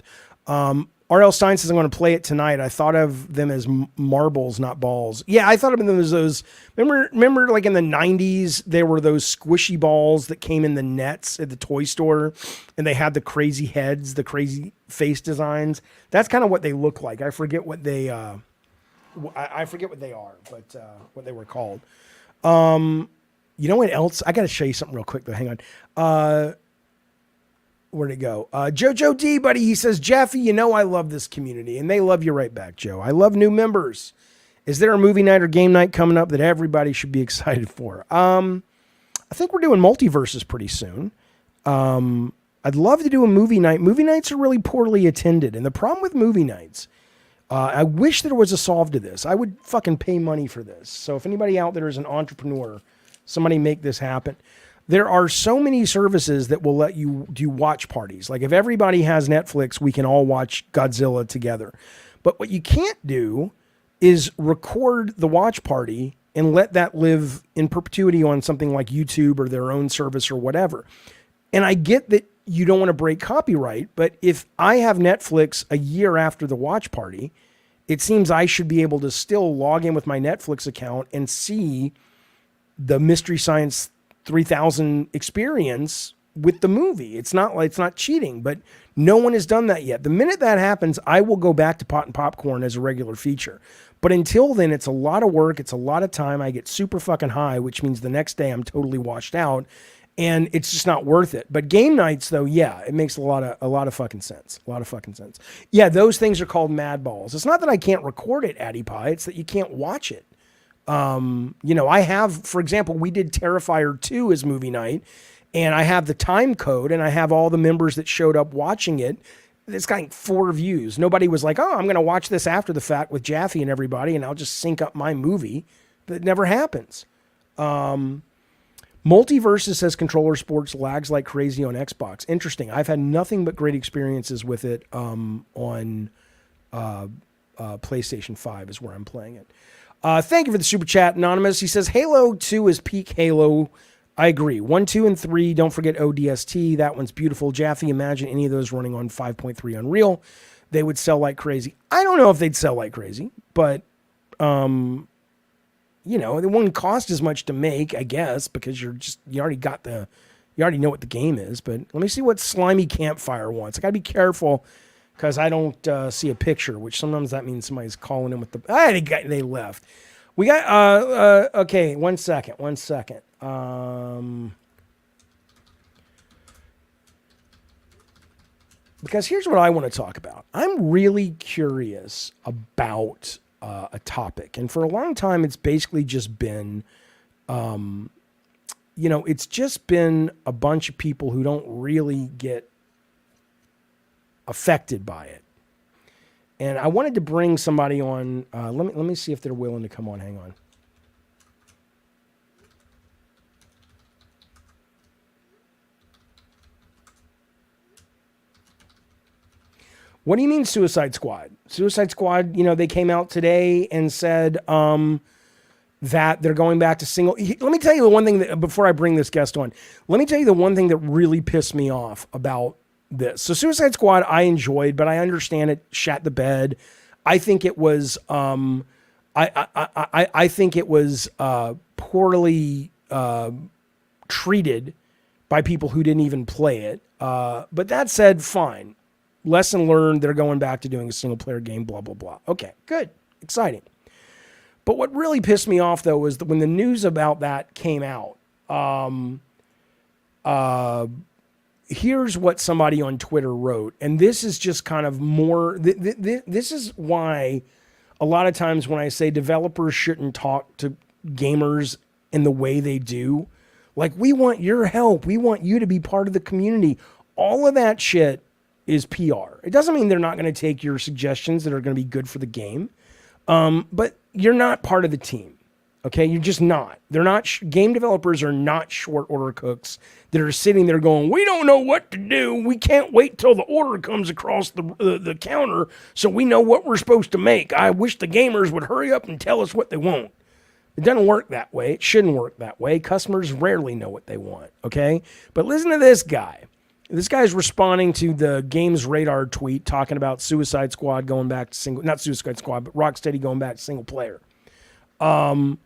R.L. Stein says, I'm going to play it tonight. I thought of them as marbles, not balls. Yeah, I thought of them as those. Remember like in the 90s, there were those squishy balls that came in the nets at the toy store, and they had the crazy heads, the crazy face designs. That's kind of what they look like. I forget what they are, but what they were called. You know what else? I got to show you something real quick, though. Hang on. Where'd it go? Jojo D, buddy, he says, Jaffe, you know I love this community, and they love you right back, Joe. I love new members. Is there a movie night or game night coming up that everybody should be excited for? I think we're doing multiverses pretty soon. I'd love to do a movie night. Movie nights are really poorly attended, and the problem with movie nights, I wish there was a solve to this. I would fucking pay money for this. So if anybody out there is an entrepreneur, somebody make this happen. There are so many services that will let you do watch parties. Like if everybody has Netflix, we can all watch Godzilla together. But what you can't do is record the watch party and let that live in perpetuity on something like YouTube or their own service or whatever. And I get that you don't want to break copyright, but if I have Netflix a year after the watch party, it seems I should be able to still log in with my Netflix account and see the Mystery Science 3000 experience with the movie. It's not cheating, but no one has done that yet. The minute that happens, I will go back to Pot and Popcorn as a regular feature. But until then, it's a lot of work. It's a lot of time. I get super fucking high, which means the next day I'm totally washed out, and it's just not worth it. But game nights, though, yeah, it makes a lot of fucking sense. A lot of fucking sense. Yeah, those things are called mad balls. It's not that I can't record it, Addy Pie. It's that you can't watch it. I have, for example, we did Terrifier 2 as movie night, and I have the time code, and I have all the members that showed up watching it. It's got like 4 views. Nobody was like, oh, I'm going to watch this after the fact with Jaffe and everybody, and I'll just sync up my movie. That never happens. Multiverses says Controller Sports lags like crazy on Xbox. Interesting. I've had nothing but great experiences with it on PlayStation 5 is where I'm playing it. Thank you for the super chat, Anonymous. He says, Halo 2 is peak Halo. I agree. 1, 2, and 3. Don't forget ODST. That one's beautiful. Jaffe, imagine any of those running on 5.3 Unreal. They would sell like crazy. I don't know if they'd sell like crazy, but, it wouldn't cost as much to make, I guess, because you already know what the game is. But let me see what Slimy Campfire wants. I got to be careful because I don't see a picture, which sometimes that means somebody's calling in with the... they left. We got... okay, one second. Because here's what I want to talk about. I'm really curious about a topic. And for a long time, it's basically just been... it's just been a bunch of people who don't really get affected by it. And I wanted to bring somebody on. Let me see if they're willing to come on. Hang on. What do you mean Suicide Squad? Suicide Squad, they came out today and said that they're going back to single. Let me tell you the one thing that, before I bring this guest on, let me tell you the one thing that really pissed me off about this. So Suicide Squad I enjoyed, but I understand it shat the bed. I think it was I think it was poorly treated by people who didn't even play it. But that said, fine. Lesson learned, they're going back to doing a single player game, blah, blah, blah. Okay, good. Exciting. But what really pissed me off, though, was that when the news about that came out, here's what somebody on Twitter wrote. And this is just kind of more, this is why a lot of times when I say developers shouldn't talk to gamers in the way they do, like, we want your help. We want you to be part of the community. All of that shit is PR. It doesn't mean they're not going to take your suggestions that are going to be good for the game. But you're not part of the team. Okay. You're just not. They're not, game developers are not short order cooks that are sitting there going, we don't know what to do. We can't wait till the order comes across the counter so we know what we're supposed to make. I wish the gamers would hurry up and tell us what they want. It doesn't work that way. It shouldn't work that way. Customers rarely know what they want. Okay. But listen to this guy. This guy's responding to the Games Radar tweet talking about Suicide Squad going back to not Suicide Squad, but Rocksteady going back to single player. And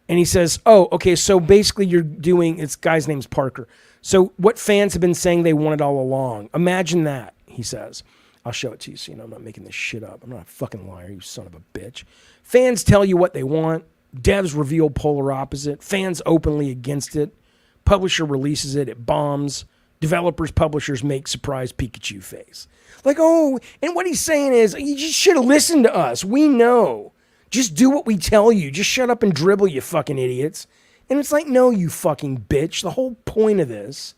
he says, oh, okay, so basically you're doing, this guy's name's Parker. So what fans have been saying they wanted all along. Imagine that, he says. I'll show it to you so you know I'm not making this shit up. I'm not a fucking liar, you son of a bitch. Fans tell you what they want. Devs reveal polar opposite. Fans openly against it. Publisher releases it. It bombs. Developers, publishers make surprise Pikachu face. Like, oh, and what he's saying is, you just should have listened to us. We know. Just do what we tell you. Just shut up and dribble, you fucking idiots. And it's like, no, you fucking bitch. The whole point of this,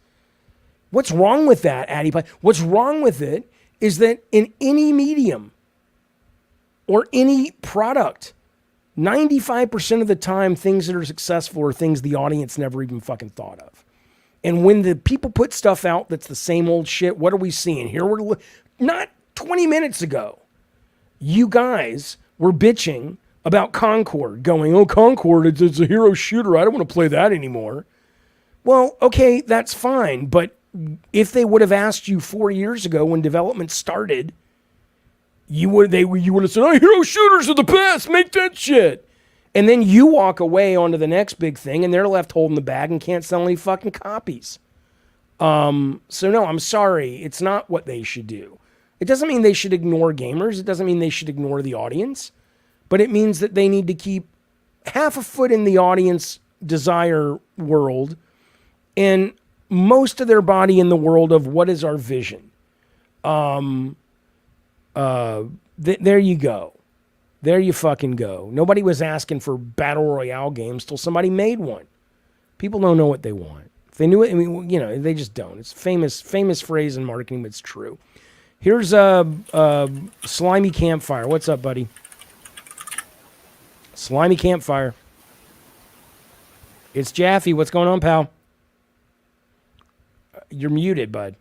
what's wrong with that, Addy Pie? What's wrong with it is that in any medium or any product, 95% of the time, things that are successful are things the audience never even fucking thought of. And when the people put stuff out that's the same old shit, what are we seeing? Here we're not 20 minutes ago, you guys were bitching about Concord, going, oh, Concord, it's a hero shooter. I don't want to play that anymore. Well, okay, that's fine. But if they would have asked you 4 years ago when development started, you would have said, oh, hero shooters are the best. Make that shit. And then you walk away onto the next big thing and they're left holding the bag and can't sell any fucking copies. So no, I'm sorry. It's not what they should do. It doesn't mean they should ignore gamers. It doesn't mean they should ignore the audience, but it means that they need to keep half a foot in the audience desire world and most of their body in the world of what is our vision. There you go. There you fucking go. Nobody was asking for battle royale games till somebody made one. People don't know what they want. If they knew it, I mean, they just don't. It's famous phrase in marketing, but it's true. Here's a Slimy Campfire. What's up, buddy? Slimy Campfire. It's Jaffe. What's going on, pal? You're muted, bud.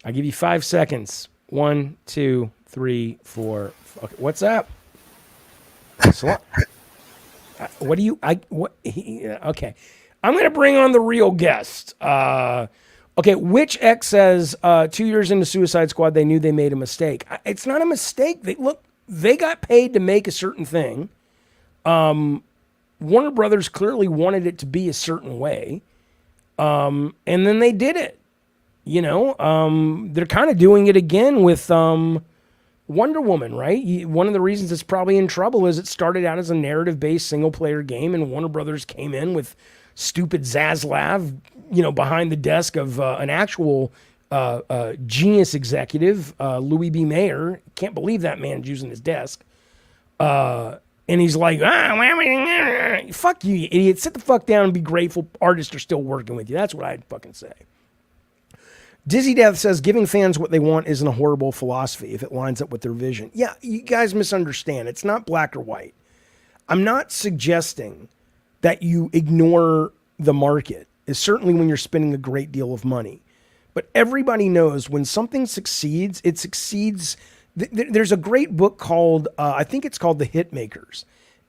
I give you 5 seconds. 1, 2, 3, 4. Okay, what's up? What do you? Okay, I'm gonna bring on the real guest. Okay, Witch X says 2 years into Suicide Squad, they knew they made a mistake. It's not a mistake. They got paid to make a certain thing. Warner Brothers clearly wanted it to be a certain way, and then they did it. They're kind of doing it again with Wonder Woman, right? One of the reasons it's probably in trouble is it started out as a narrative-based single-player game, and Warner Brothers came in with stupid Zaslav, behind the desk of an actual genius executive, Louis B. Mayer. Can't believe that man's using his desk. And he's like, fuck you, you idiot. Sit the fuck down and be grateful artists are still working with you. That's what I'd fucking say. Dizzy Death says giving fans what they want isn't a horrible philosophy if it lines up with their vision. Yeah, you guys misunderstand. It's not black or white. I'm not suggesting that you ignore the market, certainly when you're spending a great deal of money. But everybody knows when something succeeds, it succeeds. There's a great book called, I think it's called The Hitmakers.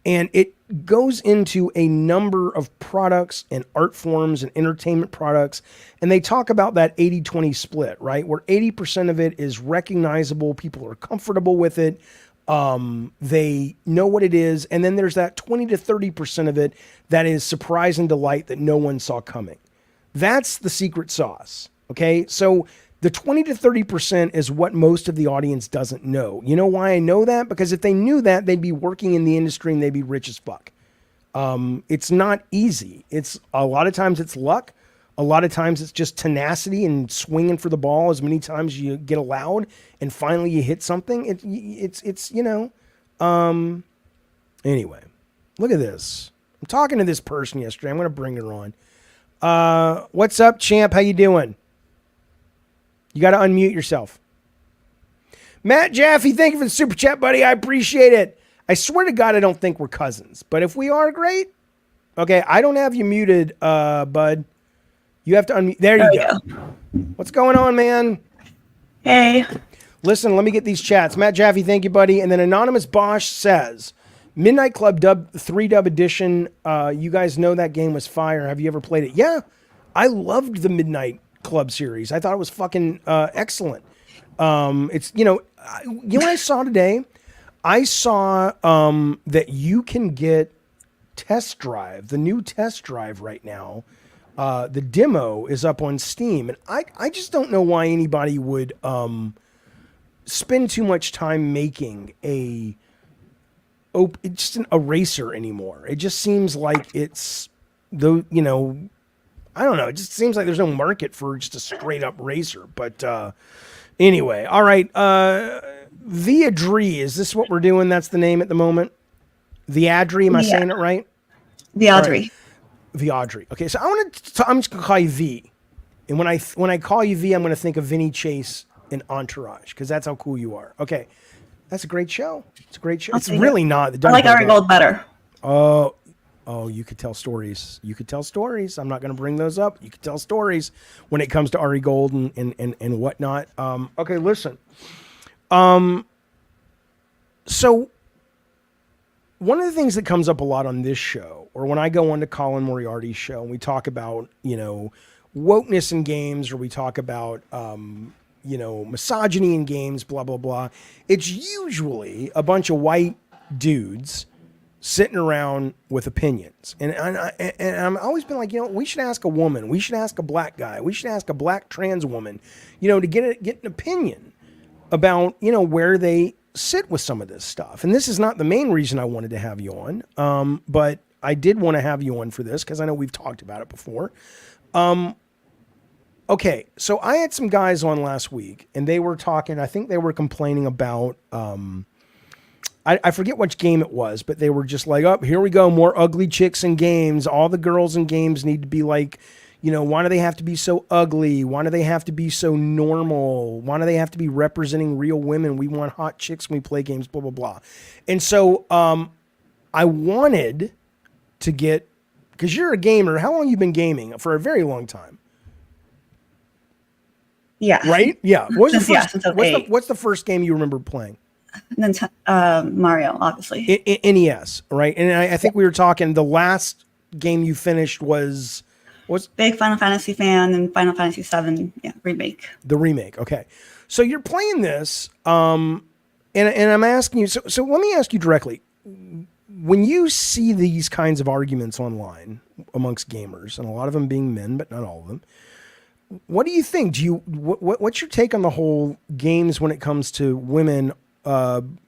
And it goes into a number of products and art forms and entertainment products. And they talk about that 80-20 split, right? Where 80% of it is recognizable. People are comfortable with it. They know what it is. And then there's that 20 to 30% of it that is surprise and delight that no one saw coming. That's the secret sauce. Okay. So the 20 to 30% is what most of the audience doesn't know. You know why I know that? Because if they knew that, they'd be working in the industry and they'd be rich as fuck. It's not easy. It's a lot of times it's luck. A lot of times it's just tenacity and swinging for the ball as many times as you get allowed, and finally you hit something. It's you know. Anyway, look at this. I'm talking to this person yesterday. I'm going to bring her on. What's up, champ? How you doing? You got to unmute yourself. Matt Jaffe, thank you for the super chat, buddy. I appreciate it. I swear to God, I don't think we're cousins, but if we are, great. Okay, I don't have you muted, bud. You have to unmute. There you go. What's going on, man? Hey. Listen, let me get these chats. Matt Jaffe, thank you, buddy. And then Anonymous Bosch says, Midnight Club 3-dub edition. You guys know that game was fire. Have you ever played it? Yeah, I loved the Midnight Club series. I thought it was fucking excellent. It's, you know what I saw today? I saw that you can get Test Drive, the new Test Drive right now. The demo is up on Steam, and I just don't know why anybody would spend too much time making just an eraser anymore. It just seems like it's I don't know. It just seems like there's no market for just a straight up racer. But anyway, all right. Viadri, is this what we're doing? That's the name at the moment. Viadri, am I saying it right? Viadri. Viadri. Okay, so I'm just gonna call you V, and when I call you V, I'm gonna think of Vinny Chase in Entourage because that's how cool you are. Okay, that's a great show. It's a great show. It's really not. I like Ari Gold better. Oh, you could tell stories. You could tell stories. I'm not going to bring those up. You could tell stories when it comes to Ari Gold and whatnot. Okay, listen. So one of the things that comes up a lot on this show, or when I go on to Colin Moriarty's show, and we talk about, wokeness in games, or we talk about, misogyny in games, blah, blah, blah. It's usually a bunch of white dudes sitting around with opinions. And I've always been like, we should ask a woman. We should ask a black guy. We should ask a black trans woman, to get an opinion about, where they sit with some of this stuff. And this is not the main reason I wanted to have you on. But I did want to have you on for this because I know we've talked about it before. Okay. So I had some guys on last week and they were talking, I think they were complaining about, I forget which game it was, but they were just like, oh, here we go. More ugly chicks in games. All the girls in games need to be like, why do they have to be so ugly? Why do they have to be so normal? Why do they have to be representing real women? We want hot chicks when we play games, blah, blah, blah. And so I wanted to get, because you're a gamer. How long have you been gaming? For a very long time. Yeah. Right? Yeah. What's Since the first game you remember playing? Mario, obviously. NES, right? And I think we were talking, the last game you finished was big Final Fantasy fan, and Final Fantasy VII remake. The remake, okay. So you're playing this, and I'm asking you. So let me ask you directly: when you see these kinds of arguments online amongst gamers, and a lot of them being men, but not all of them, what do you think? What's your take on the whole games when it comes to women?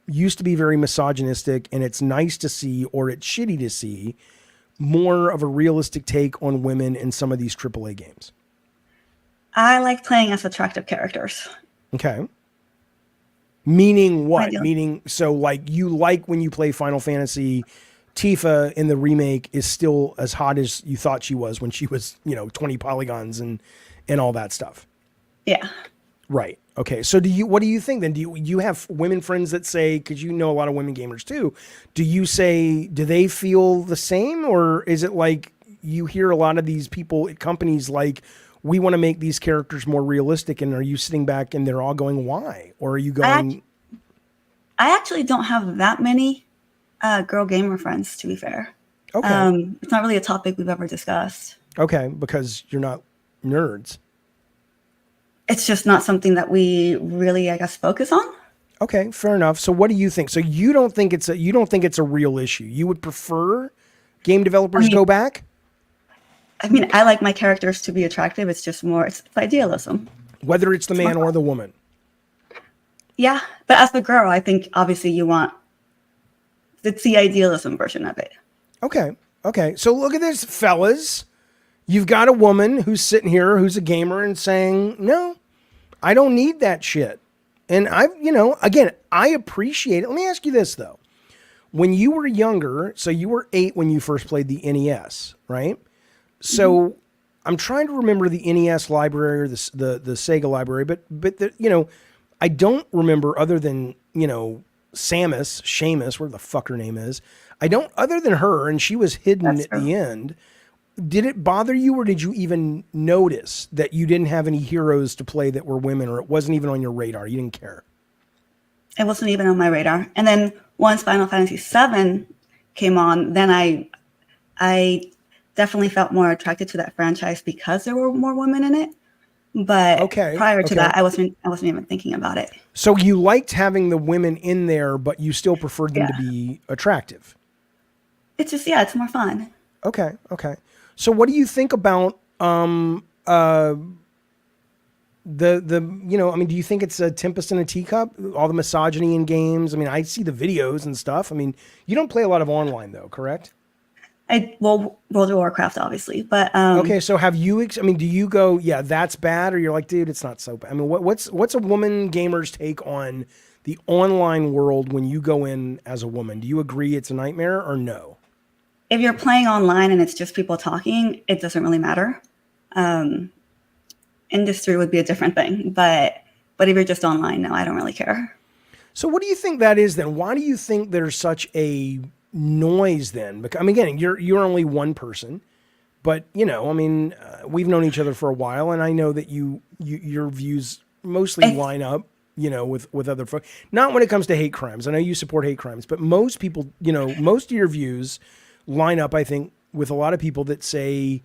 Used to be very misogynistic, and it's nice to see, or it's shitty to see, more of a realistic take on women in some of these AAA games. I like playing as attractive characters. Okay. Meaning what? Meaning, so like you like when you play Final Fantasy, Tifa in the remake is still as hot as you thought she was when she was, 20 polygons and all that stuff. Yeah. Right. Okay. So what do you think then? Do you have women friends that say, because you know a lot of women gamers too, do they feel the same, or is it like you hear a lot of these people at companies like, we want to make these characters more realistic, and are you sitting back and they're all going, why? Or are you going... I actually don't have that many girl gamer friends, to be fair. Okay. It's not really a topic we've ever discussed. Okay, because you're not nerds. It's just not something that we really, I guess, focus on. Okay, fair enough. So what do you think? So you don't think it's a real issue. You would prefer game developers go back? I mean, I like my characters to be attractive. It's just more, it's idealism. Whether it's the man or the woman. Yeah, but as the girl, I think obviously you want, it's the idealism version of it. Okay. So look at this, fellas. You've got a woman who's sitting here who's a gamer and saying, no, I don't need that shit. And again, I appreciate it. Let me ask you this, though. When you were younger, so you were 8 when you first played the NES, right? So I'm trying to remember the NES library or the Sega library, but I don't remember other than, Seamus, where the fuck her name is. I don't, other than her, and she was hidden at the end. Did it bother you, or did you even notice that you didn't have any heroes to play that were women, or it wasn't even on your radar? You didn't care. It wasn't even on my radar. And then once Final Fantasy VII came on, then I definitely felt more attracted to that franchise because there were more women in it. But prior to that, I wasn't even thinking about it. So you liked having the women in there, but you still preferred them to be attractive. It's just, it's more fun. Okay. So what do you think about do you think it's a tempest in a teacup, all the misogyny in games? I mean, I see the videos and stuff. I mean, you don't play a lot of online though, correct? World of Warcraft, obviously, but okay. So have you? Do you go, yeah, that's bad, or you're like, dude, it's not so bad? I mean, what's a woman gamer's take on the online world when you go in as a woman? Do you agree it's a nightmare or no? If you're playing online and it's just people talking, it doesn't really matter. Industry would be a different thing, but if you're just online, no, I don't really care. So what do you think that is then? Why do you think there's such a noise then? Because, again, you're only one person, but we've known each other for a while, and I know that your views mostly line up, with other folks. Not when it comes to hate crimes. I know you support hate crimes, but most people, most of your views line up, I think, with a lot of people that say,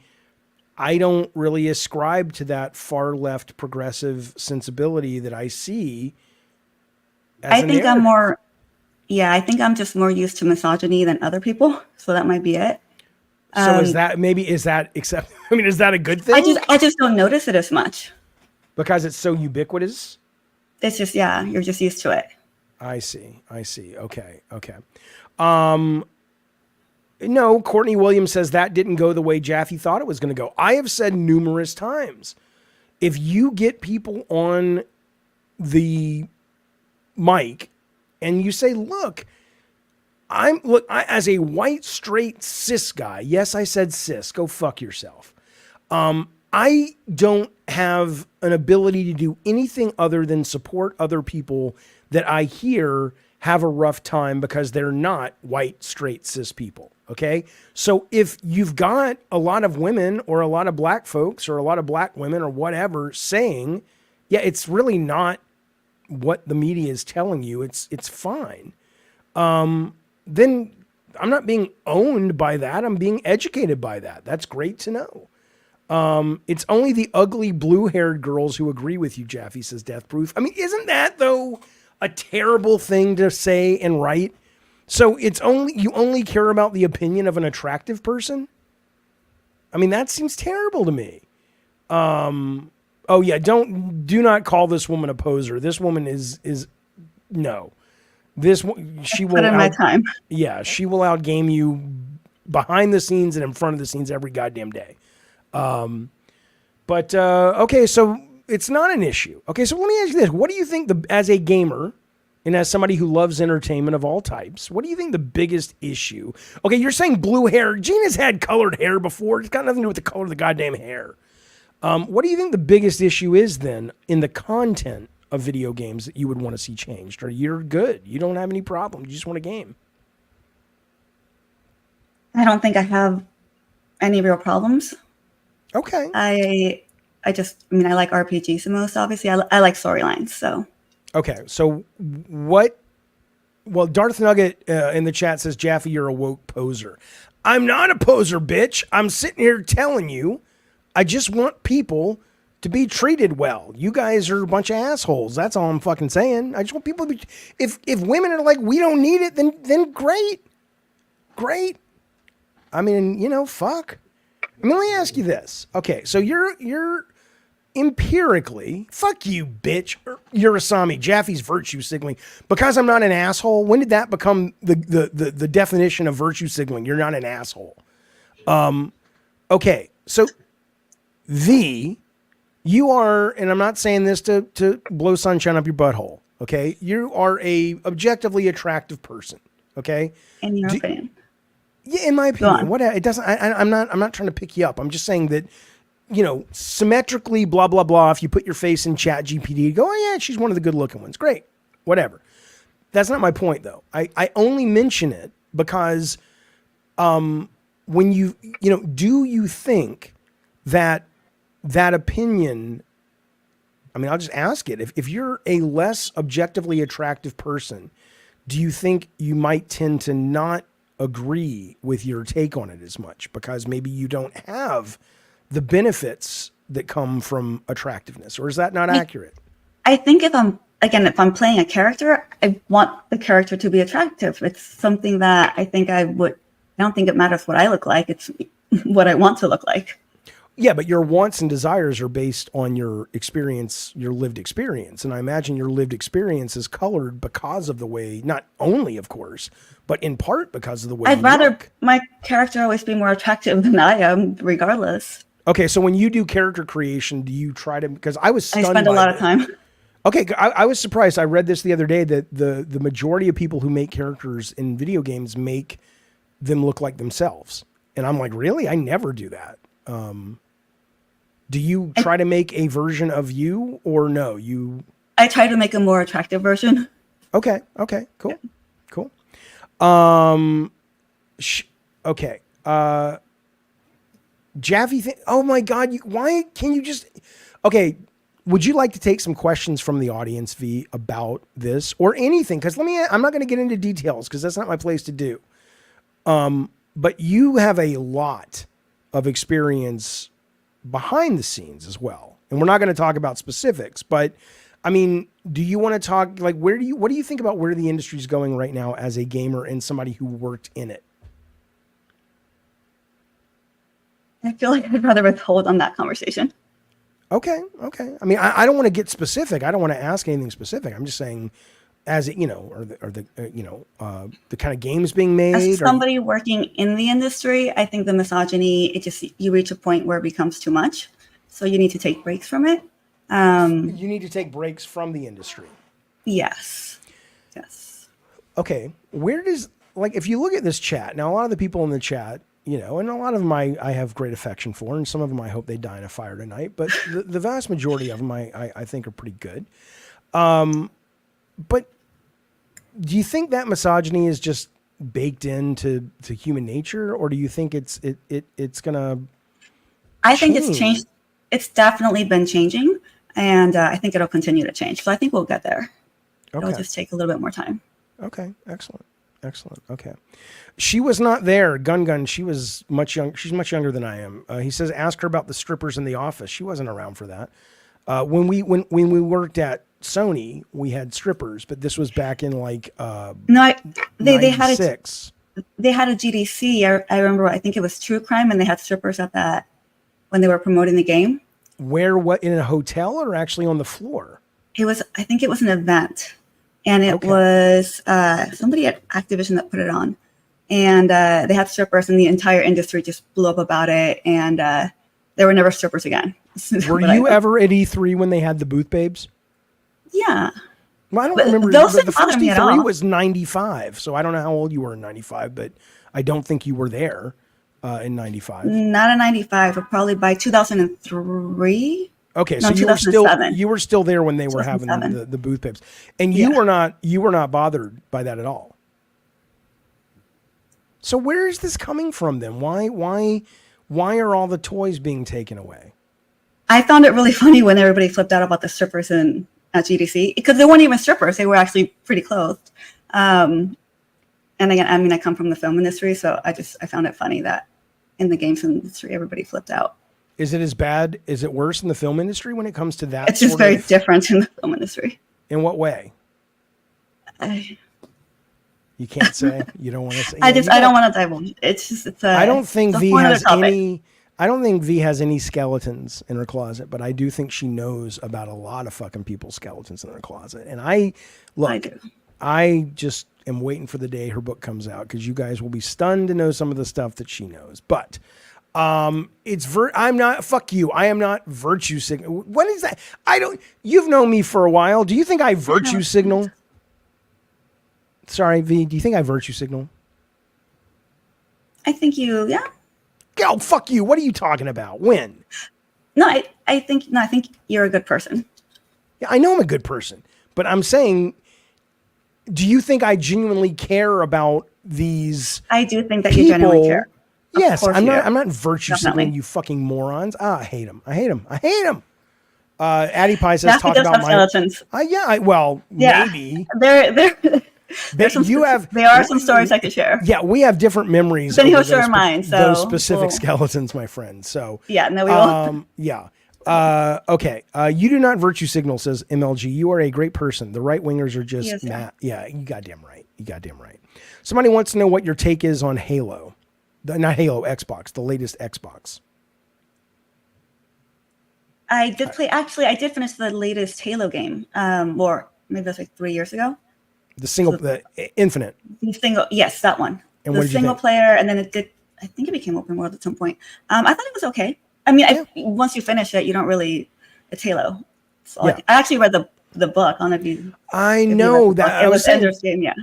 I don't really ascribe to that far left progressive sensibility that I see. I think I'm just more used to misogyny than other people. So that might be it. So is that a good thing? I just don't notice it as much. Because it's so ubiquitous? It's just, you're just used to it. I see. Okay. No, Courtney Williams says that didn't go the way Jaffe thought it was going to go. I have said numerous times, if you get people on the mic and you say, look, I as a white, straight, cis guy, yes, I said cis, go fuck yourself. I don't have an ability to do anything other than support other people that I hear have a rough time because they're not white, straight, cis people. Okay. So if you've got a lot of women or a lot of black folks or a lot of black women or whatever saying, yeah, it's really not what the media is telling you. It's fine. Then I'm not being owned by that. I'm being educated by that. That's great to know. It's only the ugly blue-haired girls who agree with you, Jaffe, says Death Proof. I mean, isn't that though a terrible thing to say and write? So you only care about the opinion of an attractive person? I mean, that seems terrible to me. Do not call this woman a poser. This woman is no. She will my time. Yeah, she will outgame you behind the scenes and in front of the scenes every goddamn day. Okay, so it's not an issue. Okay, so let me ask you this. What do you think as a gamer and as somebody who loves entertainment of all types, what do you think the biggest issue? Okay, you're saying blue hair. Gina's had colored hair before. It's got nothing to do with the color of the goddamn hair. What do you think the biggest issue is then in the content of video games that you would want to see changed? Or you're good. You don't have any problem. You just want a game. I don't think I have any real problems. Okay. I mean, I like RPGs the most, obviously. I like storylines, so. Okay, so what? Well, Darth Nugget in the chat says, Jaffe, you're a woke poser. I'm not a poser, bitch. I'm sitting here telling you, I just want people to be treated well. You guys are a bunch of assholes. That's all I'm fucking saying. I just want people to be, if women are like, we don't need it, then great. Great. I mean, you know, fuck. I mean, let me ask you this. Okay, so you're empirically, fuck you, bitch. Urasami, Jaffe's virtue signaling. Because I'm not an asshole, when did that become the definition of virtue signaling? You're not an asshole. Okay, so you are, and I'm not saying this to blow sunshine up your butthole, okay? You are a objectively attractive person, okay? In your opinion. Yeah, in my opinion. What it doesn't I'm not trying to pick you up. I'm just saying that, you know, symmetrically, blah, blah, blah. If you put your face in ChatGPT, go, oh yeah, she's one of the good looking ones. Great. Whatever. That's not my point though. I only mention it because when you know, do you think that opinion, I mean, I'll just ask it. If you're a less objectively attractive person, do you think you might tend to not agree with your take on it as much because maybe you don't have the benefits that come from attractiveness, or is that not accurate? I think if I'm playing a character, I want the character to be attractive. It's something that I don't think it matters what I look like. It's what I want to look like. Yeah, but your wants and desires are based on your experience, your lived experience. And I imagine your lived experience is colored because of the way, not only, of course, but in part because of the way I'd rather my character always be more attractive than I am, regardless. Okay, so when you do character creation, do you try to, because I was stunned spend a lot of time. Okay, I was surprised. I read this the other day that the majority of people who make characters in video games make them look like themselves. And I'm like, really? I never do that. Do you try to make a version of you or no? I try to make a more attractive version. Okay, cool. Yeah. Cool. Okay. Jaffe, oh my God, why can you just, okay, would you like to take some questions from the audience, V, about this or anything? Because I'm not going to get into details because that's not my place to do. But you have a lot of experience behind the scenes as well. And we're not going to talk about specifics, but I mean, do you want to talk, like, what do you think about where the industry is going right now as a gamer and somebody who worked in it? I feel like I'd rather withhold on that conversation. Okay. I mean, I don't want to get specific. I don't want to ask anything specific. I'm just saying, as it, you know, or the kind of games being made. As somebody working in the industry, I think the misogyny, you reach a point where it becomes too much. So you need to take breaks from it. You need to take breaks from the industry. Yes. Okay. Where does, like, if you look at this chat, now a lot of the people in the chat, you know, and a lot of them I have great affection for, and some of them I hope they die in a fire tonight, but the vast majority of them I think are pretty good. But do you think that misogyny is just baked into human nature, or do you think it's gonna? I think it's changed. It's definitely been changing, and I think it'll continue to change. So I think we'll get there. Okay. It'll just take a little bit more time. Okay, excellent. Okay, she was not there. Gun. She was much young. She's much younger than I am. He says, ask her about the strippers in the office. She wasn't around for that. When we worked at Sony, we had strippers, but this was back in like they had a GDC. I remember. I think it was True Crime, and they had strippers at that when they were promoting the game. Where? What? In a hotel or actually on the floor? I think it was an event. And it was somebody at Activision that put it on. And they had strippers, and the entire industry just blew up about it. And there were never strippers again. Were you ever at E3 when they had the booth babes? Yeah. Well, I don't remember. The first E3 was 95. So I don't know how old you were in 95, but I don't think you were there in 95. Not in 95, but probably by 2003. Okay, no, so you were still there when they were having the booth babes, and you were not bothered by that at all. So where is this coming from then? Why are all the toys being taken away? I found it really funny when everybody flipped out about the strippers in at GDC because they weren't even strippers; they were actually pretty clothed. And again, I mean, I come from the film industry, so I found it funny that in the games industry, everybody flipped out. Is it as bad? Is it worse in the film industry when it comes to that? It's just very different in the film industry. In what way? You can't say. You don't want to say. I don't want to divulge. I don't think V has any. I don't think V has any skeletons in her closet, but I do think she knows about a lot of fucking people's skeletons in her closet. And I just am waiting for the day her book comes out because you guys will be stunned to know some of the stuff that she knows. But I'm not. Fuck you. I am not virtue signal. What is that? You've known me for a while. Do you think I virtue signal? Sorry, V. Do you think I virtue signal? I think you. Yeah. Oh, fuck you. What are you talking about? When? No, I think you're a good person. Yeah, I know I'm a good person, but I'm saying, do you think I genuinely care about these? I do think that you genuinely care. Yes, I'm not virtue signaling you fucking morons. I hate them. Addie Pie says talk about my skeletons. Maybe there are some stories I could share. Yeah, we have different memories. Then he'll share mine. So those specific skeletons, my friend. So yeah, no, we will. Yeah. Okay. You do not virtue signal, says MLG. You are a great person. The right wingers are just mad. Yeah, you goddamn right. Somebody wants to know what your take is on Halo. Not Halo, Xbox, the latest Xbox. I did play. Actually, I did finish the latest Halo game. Or maybe that's like 3 years ago. The Infinite. The single, yes, that one. And the single player, and then I think it became open world at some point. I thought it was okay. I mean, once you finish it, you don't really. It's Halo. So I actually read the book. I know that it was Ender's Game. Yeah.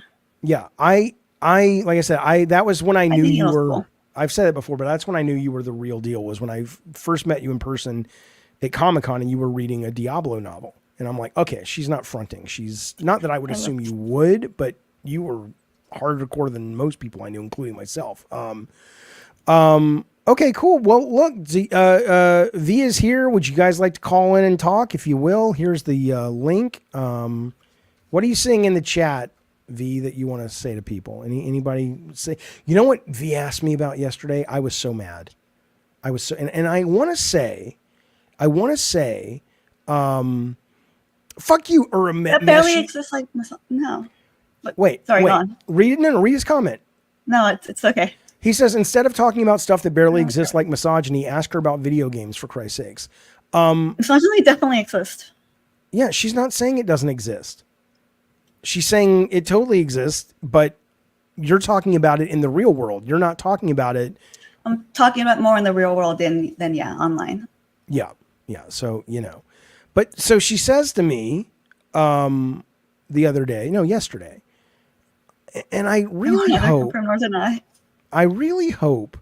Yeah, I like I said, that was when I knew you were. Cool. I've said it before, but that's when I knew you were the real deal. Was when I first met you in person at Comic-Con, and you were reading a Diablo novel. And I'm like, okay, she's not fronting. She's not that I would assume you would, but you were hardcore than most people I knew, including myself. Okay, cool. Well, look, V is here. Would you guys like to call in and talk? If you will, here's the link. What are you seeing in the chat, V, that you want to say to people? Anybody say? You know what V asked me about yesterday? I was so mad. I was so, and I want to say, fuck you, That barely exists like no. But, wait. Go on. Read his comment. No, it's okay. He says, instead of talking about stuff that barely exists like misogyny, ask her about video games, for Christ's sakes. Misogyny definitely exists. Yeah, she's not saying it doesn't exist. She's saying it totally exists, but you're talking about it in the real world. You're not talking about it. I'm talking about more in the real world than online. Yeah. So, But so she says to me yesterday, and I really hope, I really hope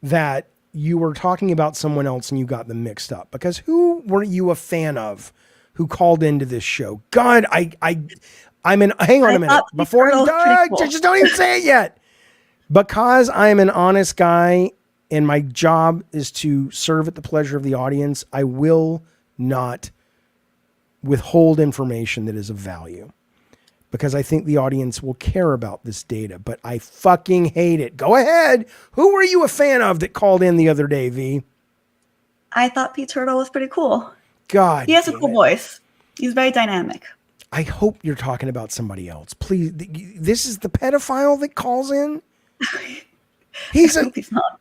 that you were talking about someone else and you got them mixed up, because who were you a fan of who called into this show? God, hang on a minute before just don't even say it yet. Because I'm an honest guy and my job is to serve at the pleasure of the audience, I will not withhold information that is of value, because I think the audience will care about this data, but I fucking hate it. Go ahead. Who were you a fan of that called in the other day, V? I thought Pete Turtle was pretty cool. God, he has a cool voice. He's very dynamic. I hope you're talking about somebody else. Please, this is the pedophile that calls in? He's not.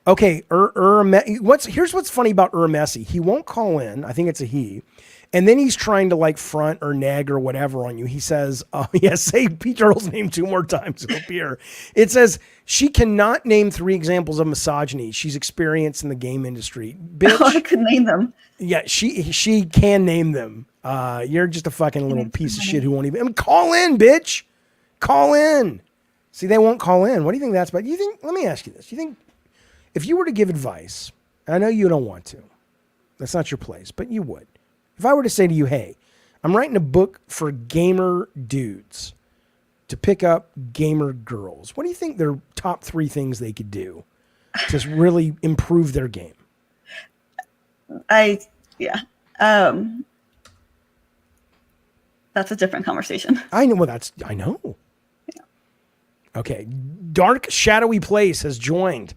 Okay, here's what's funny about Messi. He won't call in. I think it's a he. And then he's trying to like front or nag or whatever on you. He says, say Pete Turtle's name 2 more times. It'll appear. It says, she cannot name 3 examples of misogyny she's experienced in the game industry. Bitch. Oh, I could name them. Yeah, she can name them. You're just a fucking little piece of shit who won't even call in, bitch. Call in. See, they won't call in. What do you think that's about? Let me ask you this. You think if you were to give advice, and I know you don't want to, that's not your place, but you would. If I were to say to you, hey, I'm writing a book for gamer dudes to pick up gamer girls, what do you think their top 3 things they could do to really improve their game? Yeah. That's a different conversation. I know. Well, I know. Yeah. Okay. Dark Shadowy Place has joined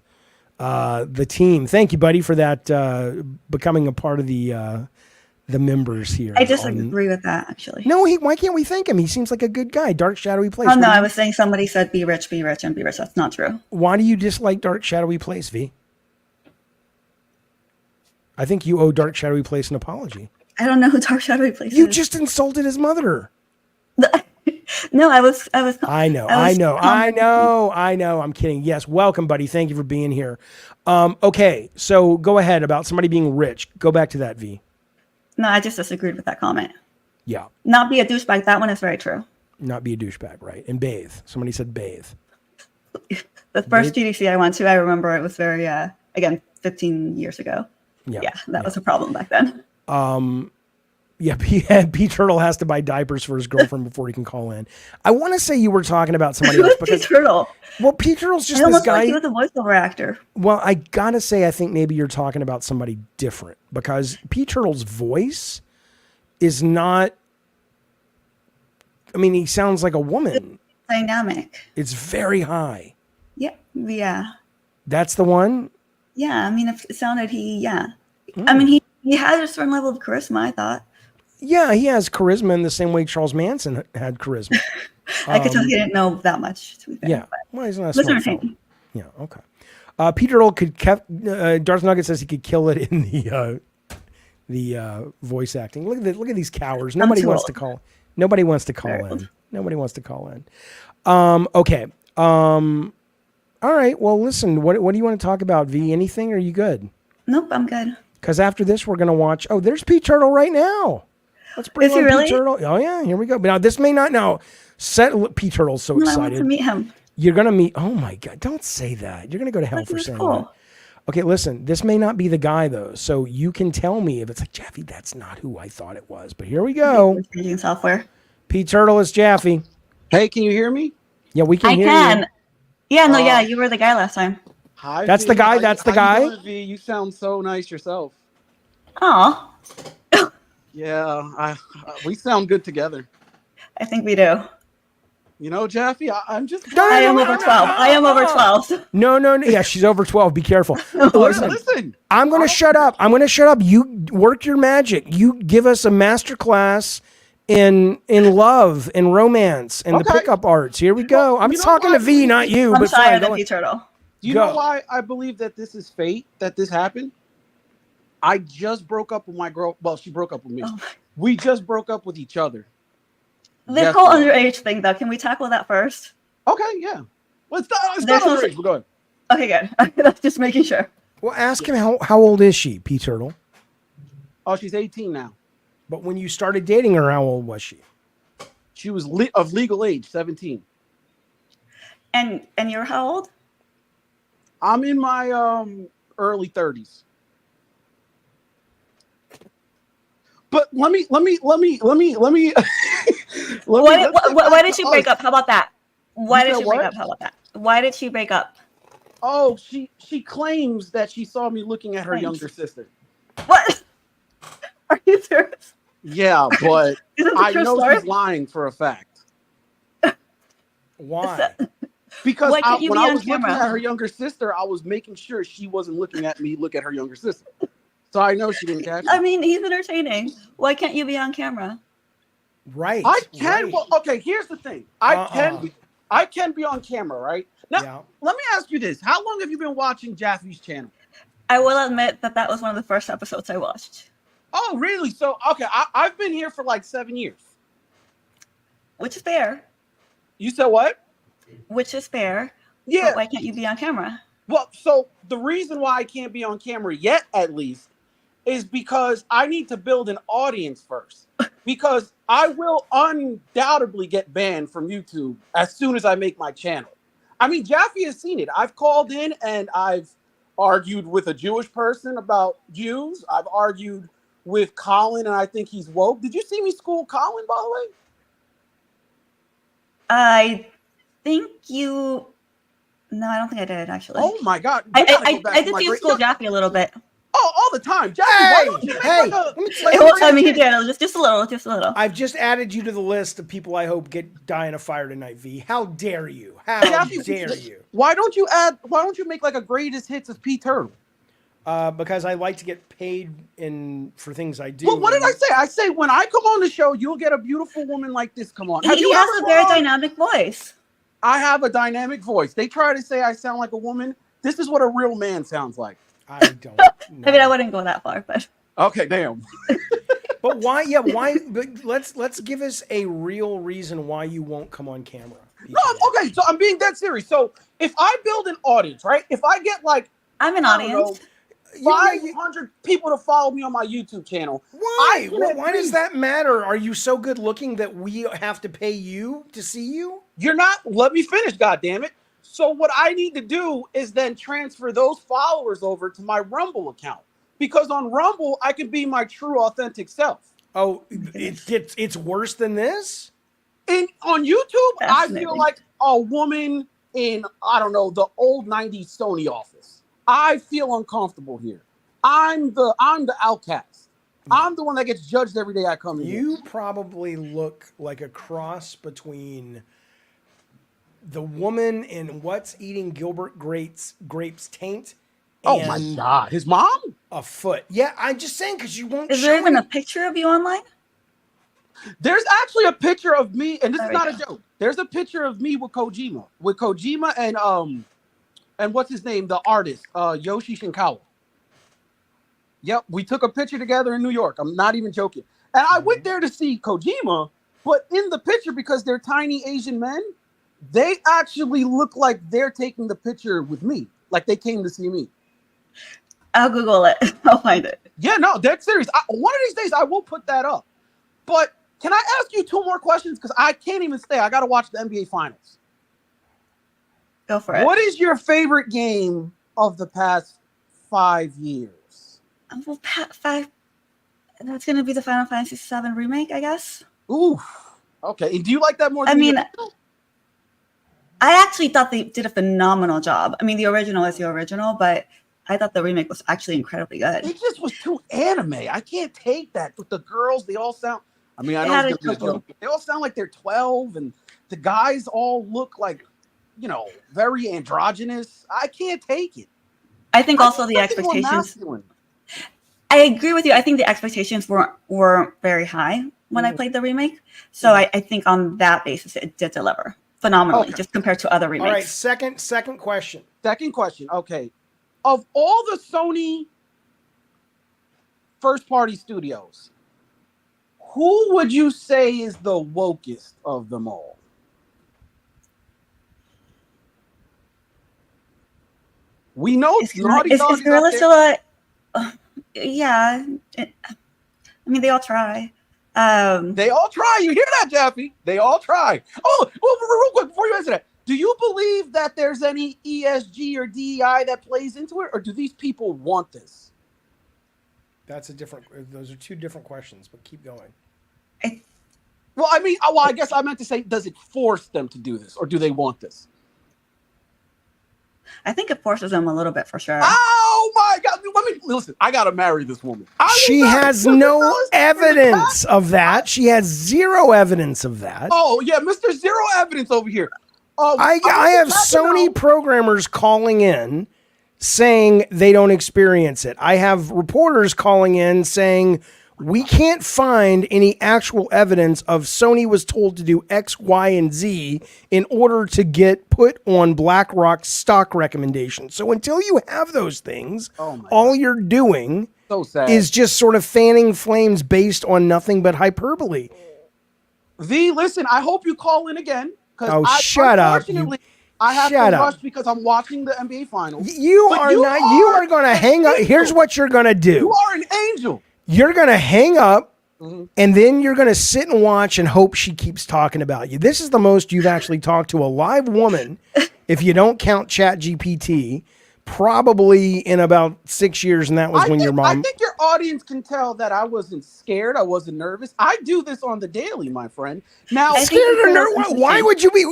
the team. Thank you, buddy, for that becoming a part of the members here. I disagree with that, actually. No, why can't we thank him? He seems like a good guy. Dark Shadowy Place. Oh, no, I was saying somebody said be rich, and be rich. That's not true. Why do you dislike Dark Shadowy Place, V? I think you owe Dark Shadowy Place an apology. I don't know who Dark Shadowy Place is. You just insulted his mother. No, I was. I know. I'm kidding. Yes, welcome, buddy. Thank you for being here. Okay, so go ahead about somebody being rich. Go back to that, V. No, I just disagreed with that comment. Yeah. Not be a douchebag. That one is very true. Not be a douchebag, right? And bathe. Somebody said bathe. The first GDC I went to, I remember it was very, again, 15 years ago. Yeah, that was a problem back then. Yeah, P Turtle has to buy diapers for his girlfriend before he can call in. I want to say you were talking about somebody else. Who's P Turtle? Well, P Turtle's just I almost this guy. Like he was a voiceover actor. Well, I gotta say, I think maybe you're talking about somebody different because P Turtle's voice is not. I mean, he sounds like a woman. Dynamic. It's very high. Yeah. That's the one. Yeah, I mean, it sounded I mean, he had a certain level of charisma, I thought. Yeah, he has charisma in the same way Charles Manson had charisma. I could tell he didn't know that much, to be fair. Yeah, well, he's not a Listen, smart fellow. Yeah, okay. Peter Earl Darth Nugget says he could kill it in the voice acting. Look at these cowards. Nobody wants to call in. Nobody wants to call in. Okay. All right. Well, listen. What do you want to talk about, V? Anything? Or are you good? Nope, I'm good. Because after this, we're gonna watch. Oh, there's P Turtle right now. Let's bring on really? P Turtle. Oh yeah, here we go. But now this may not. No, P Turtle's so excited. I want to meet him. You're gonna meet. Oh my God! Don't say that. You're gonna go to hell for saying that. Okay, listen. This may not be the guy though, so you can tell me if it's like Jaffe. That's not who I thought it was. But here we go. Changing software. P Turtle is Jaffe. Hey, can you hear me? Yeah, we can hear you. Yeah, no, you were the guy last time. Hi. That's V. the guy. That's the guy. You doing, V? You sound so nice yourself. Oh. Yeah, we sound good together. I think we do. You know, Jaffe, I'm just. I am over 12. I am over 12. No. Yeah, she's over 12. Be careful. Listen. I'm going to shut up. You work your magic. You give us a master class in love and romance and the pickup arts. Here we go. I'm talking to V, not you. I'm but sorry, fine, the Turtle. Do you know why I believe that this is fate, that this happened? I just broke up with my girl. Well, she broke up with me. Oh. We just broke up with each other. The whole underage thing, though, can we tackle that first? Okay, yeah. Well, it's not underage. We're going. Okay, good. That's just making sure. Well, ask him how old is she, P Turtle? Oh, she's 18 now. But when you started dating her, how old was she? She was of legal age, 17. And you're how old? I'm in my early 30s. But let me. Why did she break up? How about that? Why did she break up? How about that? Why did she break up? Oh, she claims that she saw me looking at her younger sister. What? Are you serious? Yeah, but I know she's lying for a fact. Why? Because when I was looking at her younger sister, I was making sure she wasn't looking at me look at her younger sister. So I know she didn't catch me. I mean, he's entertaining. Why can't you be on camera? Right. I can. Right. Well, okay, here's the thing. I can be on camera, right? Now, let me ask you this. How long have you been watching Jaffe's channel? I will admit that was one of the first episodes I watched. Oh, really? So, okay, I've been here for like 7 years. Which is fair. You said what? Which is fair. Yeah. But why can't you be on camera? Well, so the reason why I can't be on camera yet, at least, is because I need to build an audience first. Because I will undoubtedly get banned from YouTube as soon as I make my channel. I mean, Jaffe has seen it. I've called in and I've argued with a Jewish person about Jews. I've argued with Colin, and I think he's woke. Did you see me school Colin, by the way? I think you... No, I don't think I did, actually. Oh, my God. I did see you school Jaffe a little bit. Oh, the time. Jackie, why don't you make Hey, like a... let me tell It you, was, I mean, he did. It was just a little, just a little. I've just added you to the list of people I hope die in a fire tonight, V. How dare you? How Jackie, dare you? Why don't you make like a greatest hits of P Turtle? Because I like to get paid for things I do. Well, what did I say? I say when I come on the show, you'll get a beautiful woman like this. Come on. He has a very dynamic voice. I have a dynamic voice. They try to say I sound like a woman. This is what a real man sounds like. I don't know. I mean, I wouldn't go that far, but okay, damn. But why? Yeah, why? But let's give us a real reason why you won't come on camera. No, okay. So I'm being dead serious. So if I build an audience, right? If I get like I'm an audience. 500 people to follow me on my YouTube channel. Why? Why does that matter? Are you so good looking that we have to pay you to see you? You're not. Let me finish, goddammit. So what I need to do is then transfer those followers over to my Rumble account. Because on Rumble, I can be my true, authentic self. Oh, it's worse than this? On YouTube, I feel like a woman in, I don't know, the old 90s Sony office. I feel uncomfortable here. I'm the outcast. I'm the one that gets judged every day I come in. You probably look like a cross between the woman in What's Eating Gilbert Grape's Taint. Oh my God, his mom? A foot. Yeah, I'm just saying because you won't. Is there even a picture of you online? There's actually a picture of me, and this is not a joke. There's a picture of me with Kojima and what's his name, the artist, Yoshi Shinkawa. Yep, we took a picture together in New York. I'm not even joking. And I went there to see Kojima, but in the picture, because they're tiny Asian men, they actually look like they're taking the picture with me, like they came to see me. I'll Google it. I'll find it. Yeah, no, that's serious. One of these days, I will put that up. But can I ask you 2 more questions? Because I can't even stay. I got to watch the NBA Finals. Go for it. What is your favorite game of the past 5 years? Well, 5. That's going to be the Final Fantasy VII remake, I guess. Ooh. Okay. And do you like that more? I mean, I actually thought they did a phenomenal job. I mean, the original is the original, but I thought the remake was actually incredibly good. It just was too anime. I can't take that. With the girls, they all sound. I mean, I know it's gonna be a joke. They all sound like they're 12, and the guys all look like, you know, very androgynous. I can't take it. I think also the expectations. I agree with you. I think the expectations weren't very high when I played the remake. So I think on that basis, it did deliver phenomenally, just compared to other remakes. All right, second question. Second question. Okay. Of all the Sony first-party studios, who would you say is the wokest of them all? We know Naughty Dog is Guerrilla still yeah. I mean, they all try. They all try. You hear that, Jaffe? They all try. Oh, real quick, before you answer that, do you believe that there's any ESG or DEI that plays into it, or do these people want this? Those are 2 different questions, but keep going. Well, I mean, I guess I meant to say, does it force them to do this, or do they want this? I think it forces them a little bit for sure. Oh my God! Listen. I gotta marry this woman. She has no evidence of that. She has 0 evidence of that. Oh yeah, Mr. Zero Evidence over here. I have Sony programmers calling in saying they don't experience it. I have reporters calling in saying we can't find any actual evidence of Sony was told to do X, Y, and Z in order to get put on BlackRock's stock recommendations. So until you have those things, all you're doing is just sort of fanning flames based on nothing but hyperbole. V, listen, I hope you call in again. Shut up. I have to rush because I'm watching the NBA Finals. You are going to hang up. Here's what you're going to do. You are an angel. You're going to hang up, and then you're going to sit and watch and hope she keeps talking about you. This is the most you've actually talked to a live woman, if you don't count ChatGPT, probably in about 6 years, and that was when your mom... I think your audience can tell that I wasn't scared. I wasn't nervous. I do this on the daily, my friend. Now, scared or nervous? Why would you be...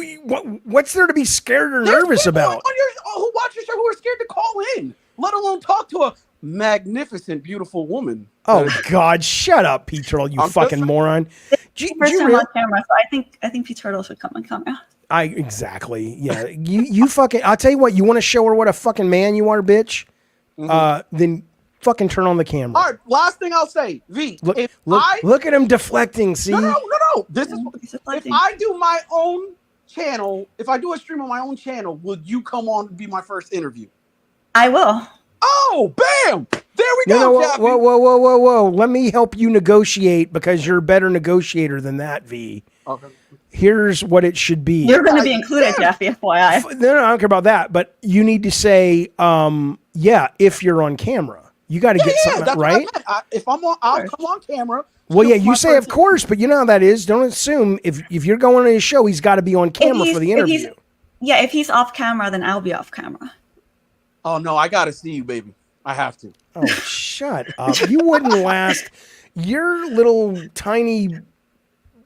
What's there to be scared or nervous about? Who watch your show who are scared to call in, let alone talk to a magnificent, beautiful woman. Oh God, shut up, Pete Turtle, you fucking moron. First time on camera, so I think Pete Turtle should come on camera. Exactly. Yeah. You fucking, I'll tell you what, you want to show her what a fucking man you are, bitch? Then fucking turn on the camera. All right, last thing I'll say, V. Look at him deflecting, see? No. This is if I do my own channel, if I do a stream on my own channel, would you come on and be my first interview? I will. Oh, bam! There we go. Whoa. Let me help you negotiate because you're a better negotiator than that, V. Okay. Here's what it should be. You're going to be included, Jaffe, FYI. No, I don't care about that. But you need to say, if you're on camera. You got to get something right. If I'm on, I'll come on camera. Well, yeah, you say of course, but you know how that is. Don't assume if you're going on a show, he's got to be on camera for the interview. If he's off camera, then I'll be off camera. Oh no, I got to see you, baby. I have to. Oh, shut up! You wouldn't last. Your little tiny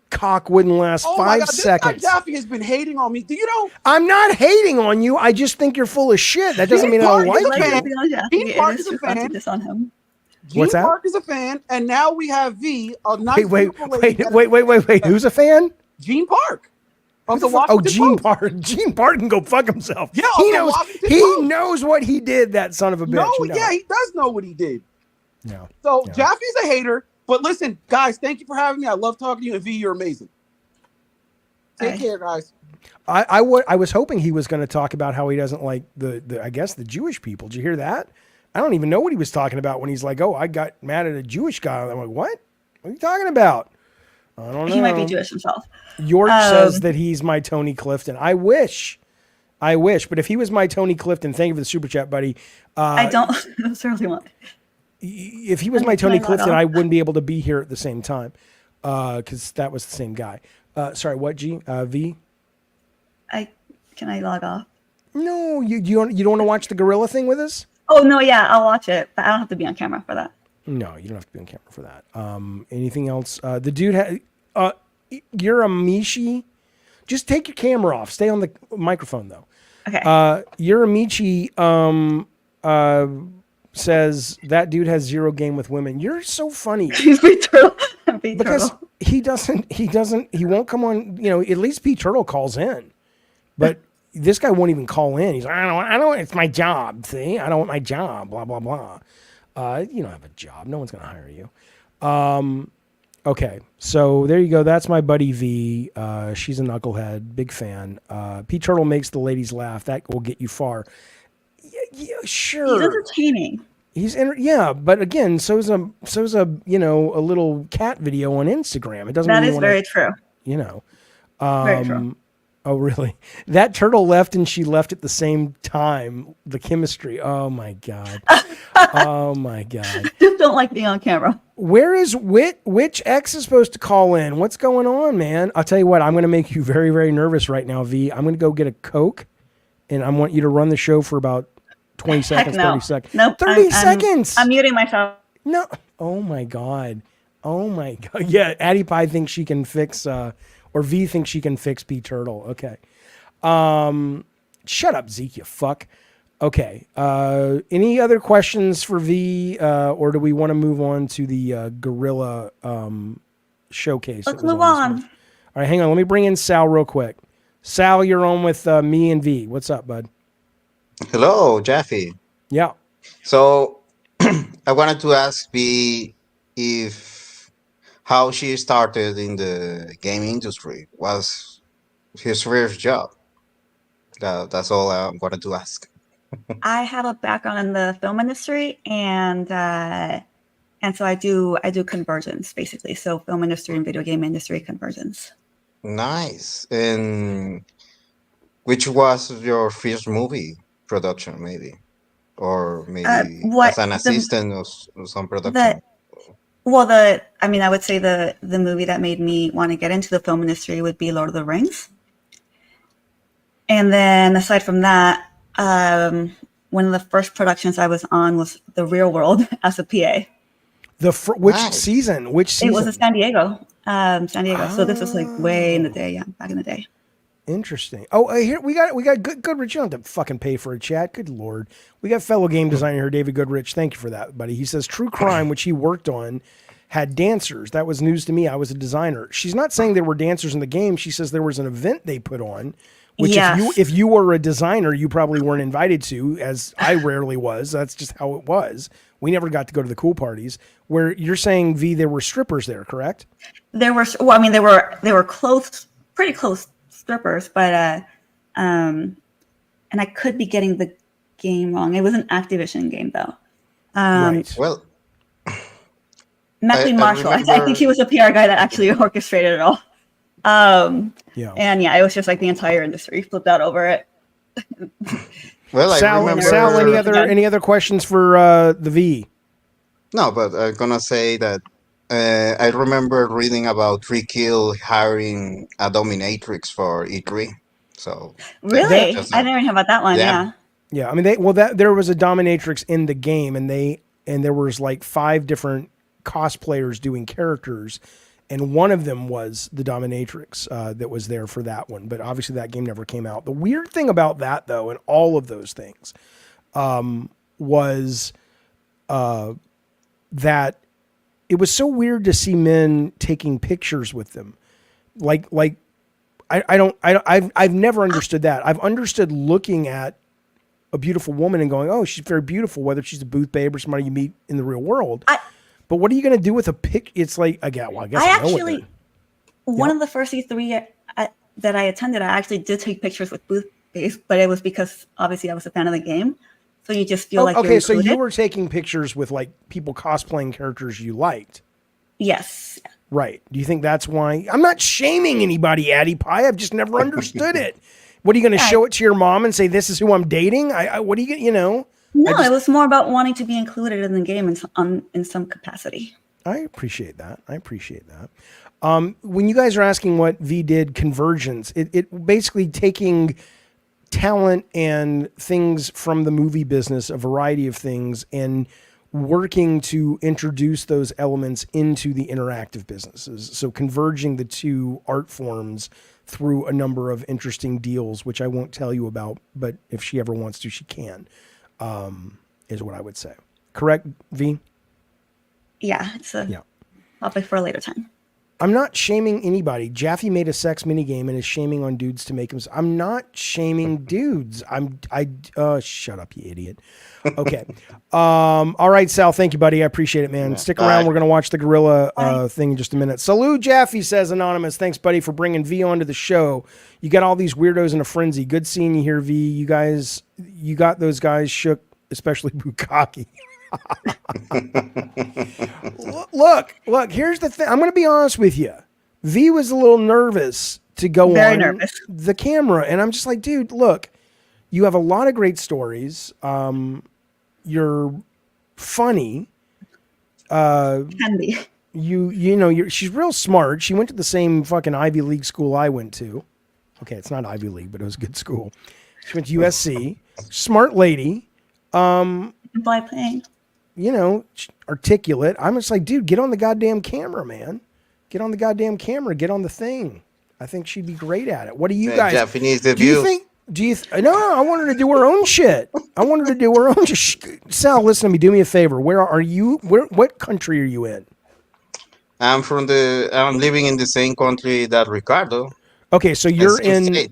cock wouldn't last 5 seconds. This guy Jaffe has been hating on me. Do you know? I'm not hating on you. I just think you're full of shit. That doesn't mean I don't like you. Gene Park is a fan. What's that? Gene Park is a fan, and now we have V. A nice wait. Who's a fan? Gene Park. Gene Park. Gene Park can go fuck himself. Yeah, he knows what he did. That son of a bitch. Yeah, he does know what he did. No. So Jaffe's a hater. But listen, guys, thank you for having me. I love talking to you, and V, you're amazing. Take care, guys. I was hoping he was going to talk about how he doesn't like the Jewish people. Did you hear that? I don't even know what he was talking about when he's like, "Oh, I got mad at a Jewish guy." I'm like, "What? What are you talking about?" I don't know. He might be Jewish himself. York says that he's my Tony Clifton. I wish. But if he was my Tony Clifton, thank you for the super chat, buddy. I don't certainly want. If he was my Tony Clifton, I wouldn't be able to be here at the same time because that was the same guy. Sorry, what, G? V? Can I log off? No, you don't want to watch the gorilla thing with us? Oh, no, yeah, I'll watch it, but I don't have to be on camera for that. No, you don't have to be on camera for that. Anything else? The dude you're a Mishi. Just take your camera off. Stay on the microphone, though. Okay. Uramichi says that dude has zero game with women. You're so funny. He's Pete Turtle. Because he won't come on, at least Pete Turtle calls in. But this guy won't even call in. He's like, I don't, it's my job. See, I don't want my job, blah, blah, blah. You don't have a job. No one's going to hire you. Okay. So there you go. That's my buddy V. She's a knucklehead, big fan. Pete Turtle makes the ladies laugh. That will get you far. Yeah, sure. He's entertaining. But again, so's a a little cat video on Instagram. It doesn't. That is very true. Very true. Oh, really? That turtle left and she left at the same time. The chemistry. Oh my god. Oh my god. Just don't like being on camera. Where is which ex is supposed to call in? What's going on, man? I'll tell you what. I'm going to make you very, very nervous right now, V. I'm going to go get a Coke, and I want you to run the show for about 20 seconds, 30 seconds. Nope. 30 seconds. I'm muting myself. No. Oh my god. Oh my god. Yeah, Addie Pie thinks she can fix or V thinks she can fix Pete Turtle. Okay. Shut up, Zeke, you fuck. Okay. Any other questions for V, or do we want to move on to the gorilla showcase? Let's move on. All right, hang on. Let me bring in Sal real quick. Sal, you're on with me and V. What's up, bud? Hello, Jaffe. Yeah. So I wanted to ask V how she started in the game industry. Was his first job? That's all I wanted to ask. I have a background in the film industry, and so I do convergence basically. So film industry and video game industry convergence. Nice. And which was your first movie production, maybe, or maybe as an assistant or some production? I would say the movie that made me want to get into the film industry would be Lord of the Rings. And then aside from that, one of the first productions I was on was The Real World as a PA. Which season? It was in San Diego. So this was like way in the day, back in the day. Interesting. Oh, here we got Goodrich. You don't have to fucking pay for a chat. Good Lord. We got fellow game designer here, David Goodrich. Thank you for that, buddy. He says True Crime, which he worked on, had dancers. That was news to me. I was a designer. She's not saying there were dancers in the game. She says there was an event they put on, which if you were a designer, you probably weren't invited to, as I rarely was. That's just how it was. We never got to go to the cool parties. Where you're saying, V, there were strippers there, correct? There were. Well, I mean, they were close, pretty close strippers, but and I could be getting the game wrong. It was an Activision game, though. Right. Well, Macklin Marshall. I think he was a PR guy that actually orchestrated it all. And it was just like the entire industry flipped out over it. Well, Sal, any other questions for the V? No, but I'm gonna say that I remember reading about Rick Hill hiring a dominatrix for E3. So really, I didn't hear about that one. Yeah. I mean, there was a dominatrix in the game, and there was like 5 different cosplayers doing characters, and one of them was the dominatrix that was there for that one. But obviously, that game never came out. The weird thing about that, though, and all of those things, was that it was so weird to see men taking pictures with them. I've never understood that. I've understood looking at a beautiful woman and going, oh, she's very beautiful, whether she's a booth babe or somebody you meet in the real world. But what are you going to do with a pic? It's like, I guess one of the first E3 that I attended, I actually did take pictures with booth babes, but it was because obviously I was a fan of the game. So you just feel like you're included. So you were taking pictures with like people cosplaying characters you liked. Yes. Right. Do you think that's why? I'm not shaming anybody, Addie Pie. I've just never understood it. What are you going to show it to your mom and say, this is who I'm dating? What are you, you know? No, it was more about wanting to be included in the game in some capacity. I appreciate that. When you guys are asking what V did, convergence, it basically taking talent and things from the movie business, a variety of things, and working to introduce those elements into the interactive businesses. So converging the two art forms through a number of interesting deals, which I won't tell you about, but if she ever wants to, she can, is what I would say. Correct, V? Yeah, it's a topic for a later time. I'm not shaming anybody. Jaffe made a sex minigame and is shaming on dudes to make them. I'm not shaming dudes. Shut up, you idiot. Okay. All right, Sal. Thank you, buddy. I appreciate it, man. Stick around. We're going to watch the gorilla thing in just a minute. Salute, Jaffe, says Anonymous. Thanks, buddy, for bringing V onto the show. You got all these weirdos in a frenzy. Good seeing you here, V. You got those guys shook, especially Bukaki. Look, here's the thing. I'm going to be honest with you. V was a little nervous to go on the camera. And I'm just like, dude, look, you have a lot of great stories. You're funny. Can be. She's real smart. She went to the same fucking Ivy League school I went to. Okay, it's not Ivy League, but it was a good school. She went to USC. Smart lady. Biplane. Articulate. I'm just like, dude, get on the goddamn camera, man. Get on the goddamn camera. Get on the thing. I think she'd be great at it. What do you guys? Japanese debut. Do you think? No, I want her to do her own shit. Sal, listen to me. Do me a favor. Where are you? What country are you in? I'm living in the same country that Ricardo. Okay, so you're in.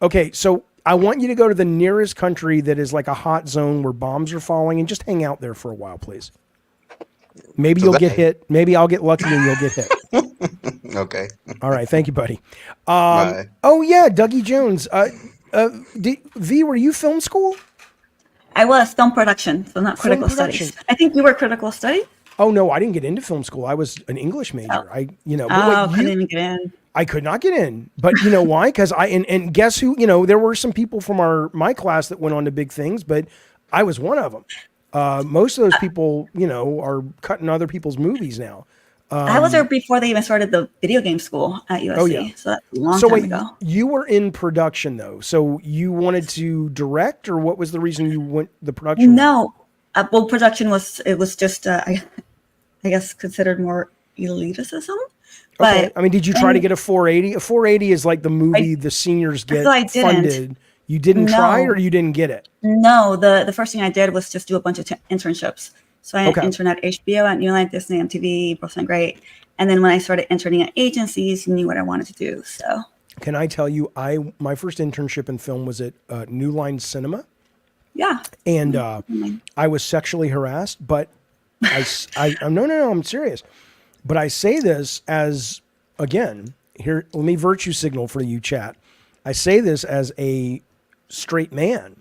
Okay, so I want you to go to the nearest country that is like a hot zone where bombs are falling and just hang out there for a while, please. Maybe you'll get hit. Maybe I'll get lucky and you'll get hit. Okay. All right. Thank you, buddy. Bye. Oh, yeah. Dougie Jones. V, were you film school? I was film production, so not critical studies. I think you were critical study. Oh, no, I didn't get into film school. I was an English major. Couldn't even get in. I could not get in, but you know why? Because and guess who? There were some people from my class that went on to big things, but I was one of them. Most of those people, are cutting other people's movies now. I was there before they even started the video game school at USC. Oh, yeah. So that's a long time ago. You were in production though, so you wanted to direct, or what was the reason you went the production? No, production was just I guess considered more elitism. But okay. I mean, did you try to get a 480? A 480 is like the movie the seniors get funded. You didn't try, or you didn't get it? No, the first thing I did was just do a bunch of internships. So I interned at HBO, at New Line, Disney, MTV, Brooklyn Great. And then when I started interning at agencies, you knew what I wanted to do. So can I tell you, my first internship in film was at New Line Cinema. Yeah. And I was sexually harassed, but no, I'm serious. But I say this as, again, here, let me virtue signal for you, chat. I say this as a straight man.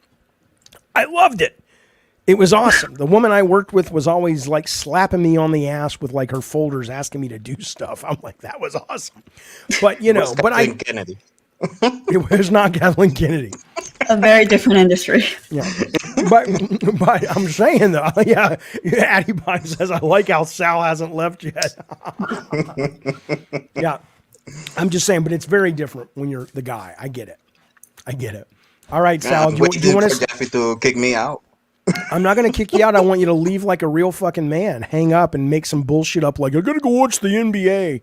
I loved it. It was awesome. The woman I worked with was always like slapping me on the ass with like her folders, asking me to do stuff. I'm like, that was awesome. But you know, Kennedy. It was not Kathleen Kennedy. A very different industry. Yeah, but I'm saying though, yeah. Addie Pie says I like how Sal hasn't left yet. Yeah, I'm just saying, but it's very different when you're the guy. I get it. All right, Sal. Do you want Jaffe to kick me out? I'm not going to kick you out. I want you to leave like a real fucking man. Hang up and make some bullshit up like I got to go watch the NBA.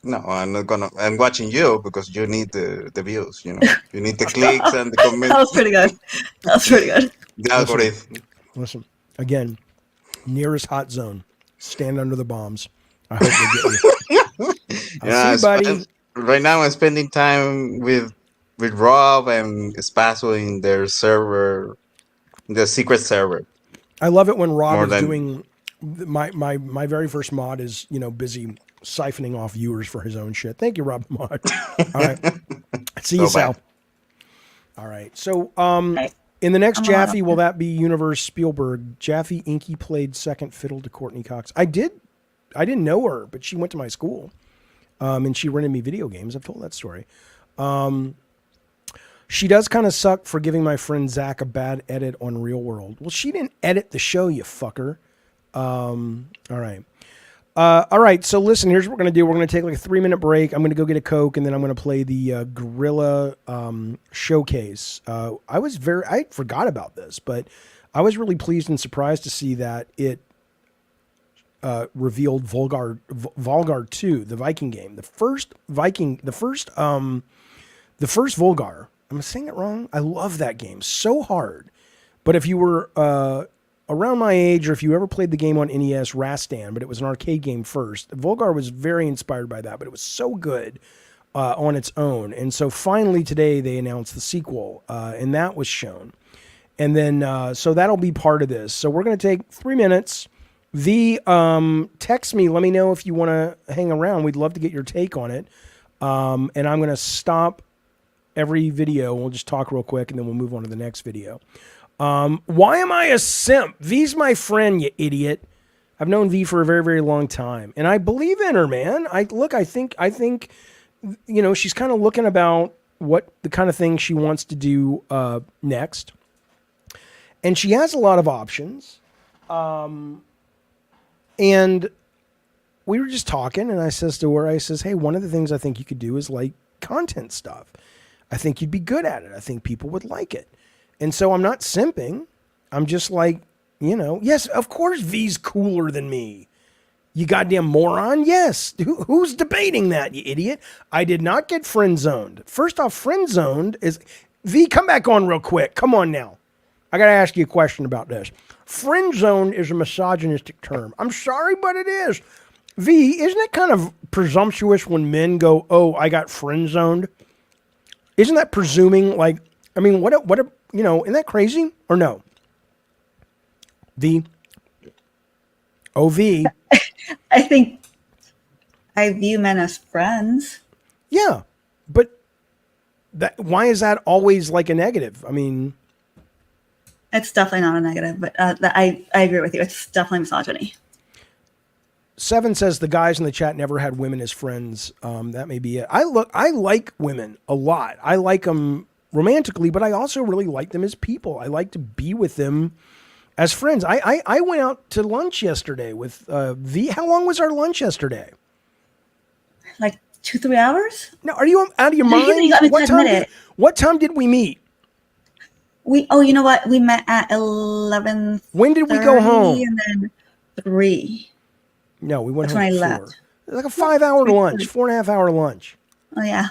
No, I'm not gonna. I'm watching you because you need the views. You know, you need the clicks and the comments. That was pretty good. The algorithm. Listen, again, nearest hot zone. Stand under the bombs. I hope they get you. Yeah, see you, buddy. Right now I'm spending time with Rob and Spasso in their server, the secret server. I love it when Rob is doing my very first mod is busy siphoning off viewers for his own shit. Thank you, Rob Mod. All right. See you, Sal. All right. So in the next Jaffe, will that be Universe Spielberg? Jaffe Inky played second fiddle to Courtney Cox. I didn't know her, but she went to my school. And she rented me video games. I've told that story. She does kind of suck for giving my friend Zack a bad edit on Real World. Well, she didn't edit the show, you fucker. All right. All right, so listen, here's what we're going to do. We're going to take like a 3-minute break. I'm going to go get a Coke, and then I'm going to play the Guerrilla showcase. I forgot about this, but I was really pleased and surprised to see that it revealed Volgar 2, the Viking game. The first Volgar. Am I saying it wrong? I love that game so hard. But if you were around my age, or if you ever played the game on NES, Rastan, but it was an arcade game first, Volgar was very inspired by that, but it was so good on its own. And so finally today they announced the sequel, and that was shown. And then, so that'll be part of this. So we're going to take 3 minutes. Text me. Let me know if you want to hang around. We'd love to get your take on it. And I'm going to stop every video. We'll just talk real quick, and then we'll move on to the next video. Why am I a simp? V's my friend, you idiot. I've known V for a very, very long time, and I believe in her, man. I think, she's kind of looking about what the kind of thing she wants to do next, and she has a lot of options. And we were just talking, and I says to her, hey, one of the things I think you could do is like content stuff. I think you'd be good at it. I think people would like it. And so I'm not simping. I'm just like, yes, of course V's cooler than me. You goddamn moron. Yes. Who's debating that, you idiot? I did not get friend zoned. First off, friend zoned is V, come back on real quick. Come on now. I got to ask you a question about this. Friend zoned is a misogynistic term. I'm sorry, but it is. V, isn't it kind of presumptuous when men go, oh, I got friend zoned? Isn't that presuming like, I mean, isn't that crazy or no? V. V. I think I view men as friends. Yeah, but why is that always like a negative? I mean, it's definitely not a negative, but I agree with you. It's definitely misogyny. 7 says the guys in the chat never had women as friends. That may be it. I like women a lot. I like them romantically, but I also really like them as people. I like to be with them as friends. I went out to lunch yesterday with V. How long was our lunch yesterday? Like 2-3 hours? No, are you out of your mind? You got me to admit it. What time did we meet? You know what? We met at 11:30. When did we go home? And then 3. No, we went That's home when I at 4. left. like a 5-hour lunch, 4.5-hour lunch. Oh yeah.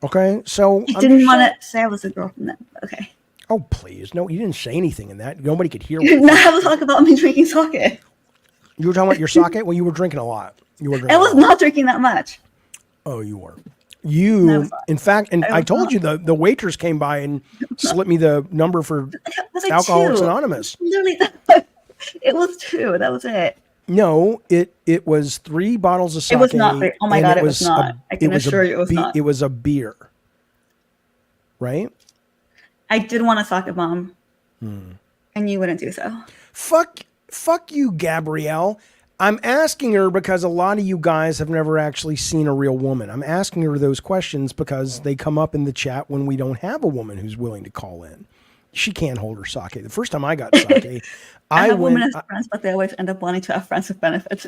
Okay, so I didn't want to say I was a girl from that. Okay. Oh please, no, you didn't say anything in that. Nobody could hear. You did not have to talk about me drinking sake. You were talking about your sake. Well, you were drinking a lot. You were. I was not drinking that much. Oh, you were. You, in fact, and I told you the waitress came by and slipped me the number for Alcoholics Anonymous. Literally, it was 2. That was it. No, it was 3 bottles of sake. It was not. Oh my god, it was not. I can assure you, it was not. It was a beer, right? I did want a sake bomb, and you wouldn't do so. Fuck you, Gabrielle. I'm asking her because a lot of you guys have never actually seen a real woman. I'm asking her those questions because they come up in the chat when we don't have a woman who's willing to call in. She can't hold her sake. The first time I got sake, I have women as friends, but they always end up wanting to have friends with benefits.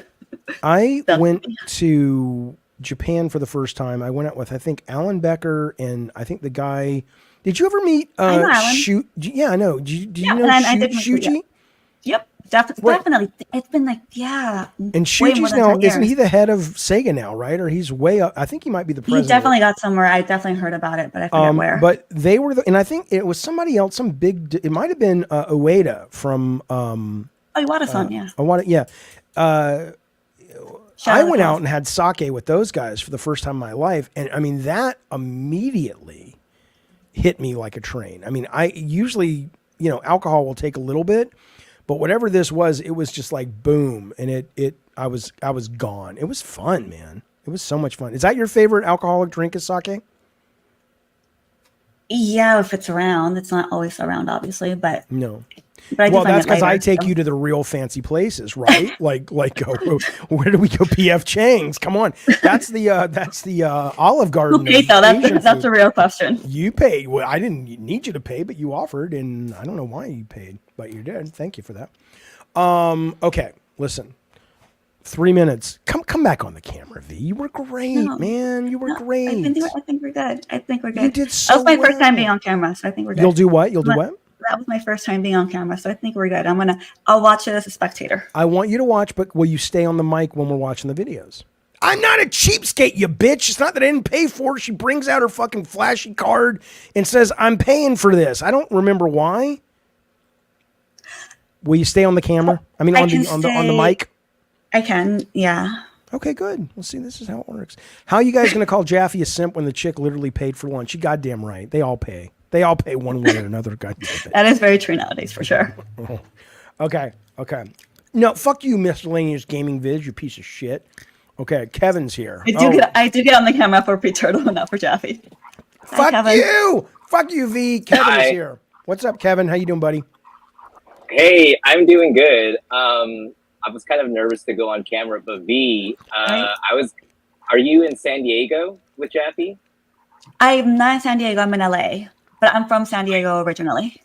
I went to Japan for the first time. I went out with, I think, Alan Becker and I think the guy. Did you ever meet Yeah, I know. Do you know Shuji? Yep. Definitely. It's been like, yeah. And Shuji's now, isn't he the head of Sega now, right? Or he's way up. I think he might be the president. He definitely got somewhere. I definitely heard about it, but I forget where. But they were, and I think it was somebody else, some big, it might have been Ueda from. Iwata-san, yeah. Yeah. I went out and had sake with those guys for the first time in my life. And I mean, that immediately hit me like a train. I mean, I usually, alcohol will take a little bit. But whatever this was, it was just like boom, and I was gone. It was fun, man. It was so much fun. Is that your favorite alcoholic drink? Is sake? Yeah, if it's around. It's not always around, obviously, but no. But well, that's because I take you to the real fancy places, right? like where do we go? PF Chang's. Come on, that's the Olive Garden. Who paid though? That's a real question. You paid. Well, I didn't need you to pay, but you offered, and I don't know why you paid, but you did. Thank you for that. Okay, listen. 3 minutes. Come back on the camera, V. You were great, man. You were great. I think we're good. You did so That was my first time being on camera, so I think we're good. You'll do what? You'll do what? That was my first time being on camera, so I think we're good. I'll watch it as a spectator. I want you to watch, but will you stay on the mic when we're watching the videos? I'm not a cheapskate, you bitch. It's not that I didn't pay for it. She brings out her fucking flashy card and says, I'm paying for this. I don't remember why. Will you stay on the camera? I mean, on the mic? I can, yeah. Okay, good. We'll see. This is how it works. How are you guys going to call Jaffe a simp when the chick literally paid for lunch? You goddamn right. They all pay. They all pay one way or another. That is very true nowadays, for sure. Okay. No, fuck you, miscellaneous gaming viz, you piece of shit. Okay, Kevin's here. I do get on the camera for P-Turtle, not for Jaffe. Fuck you! Fuck you, V. Kevin is here. What's up, Kevin? How you doing, buddy? Hey, I'm doing good. I was kind of nervous to go on camera, but V, are you in San Diego with Jaffe? I'm not in San Diego, I'm in LA. But I'm from San Diego originally.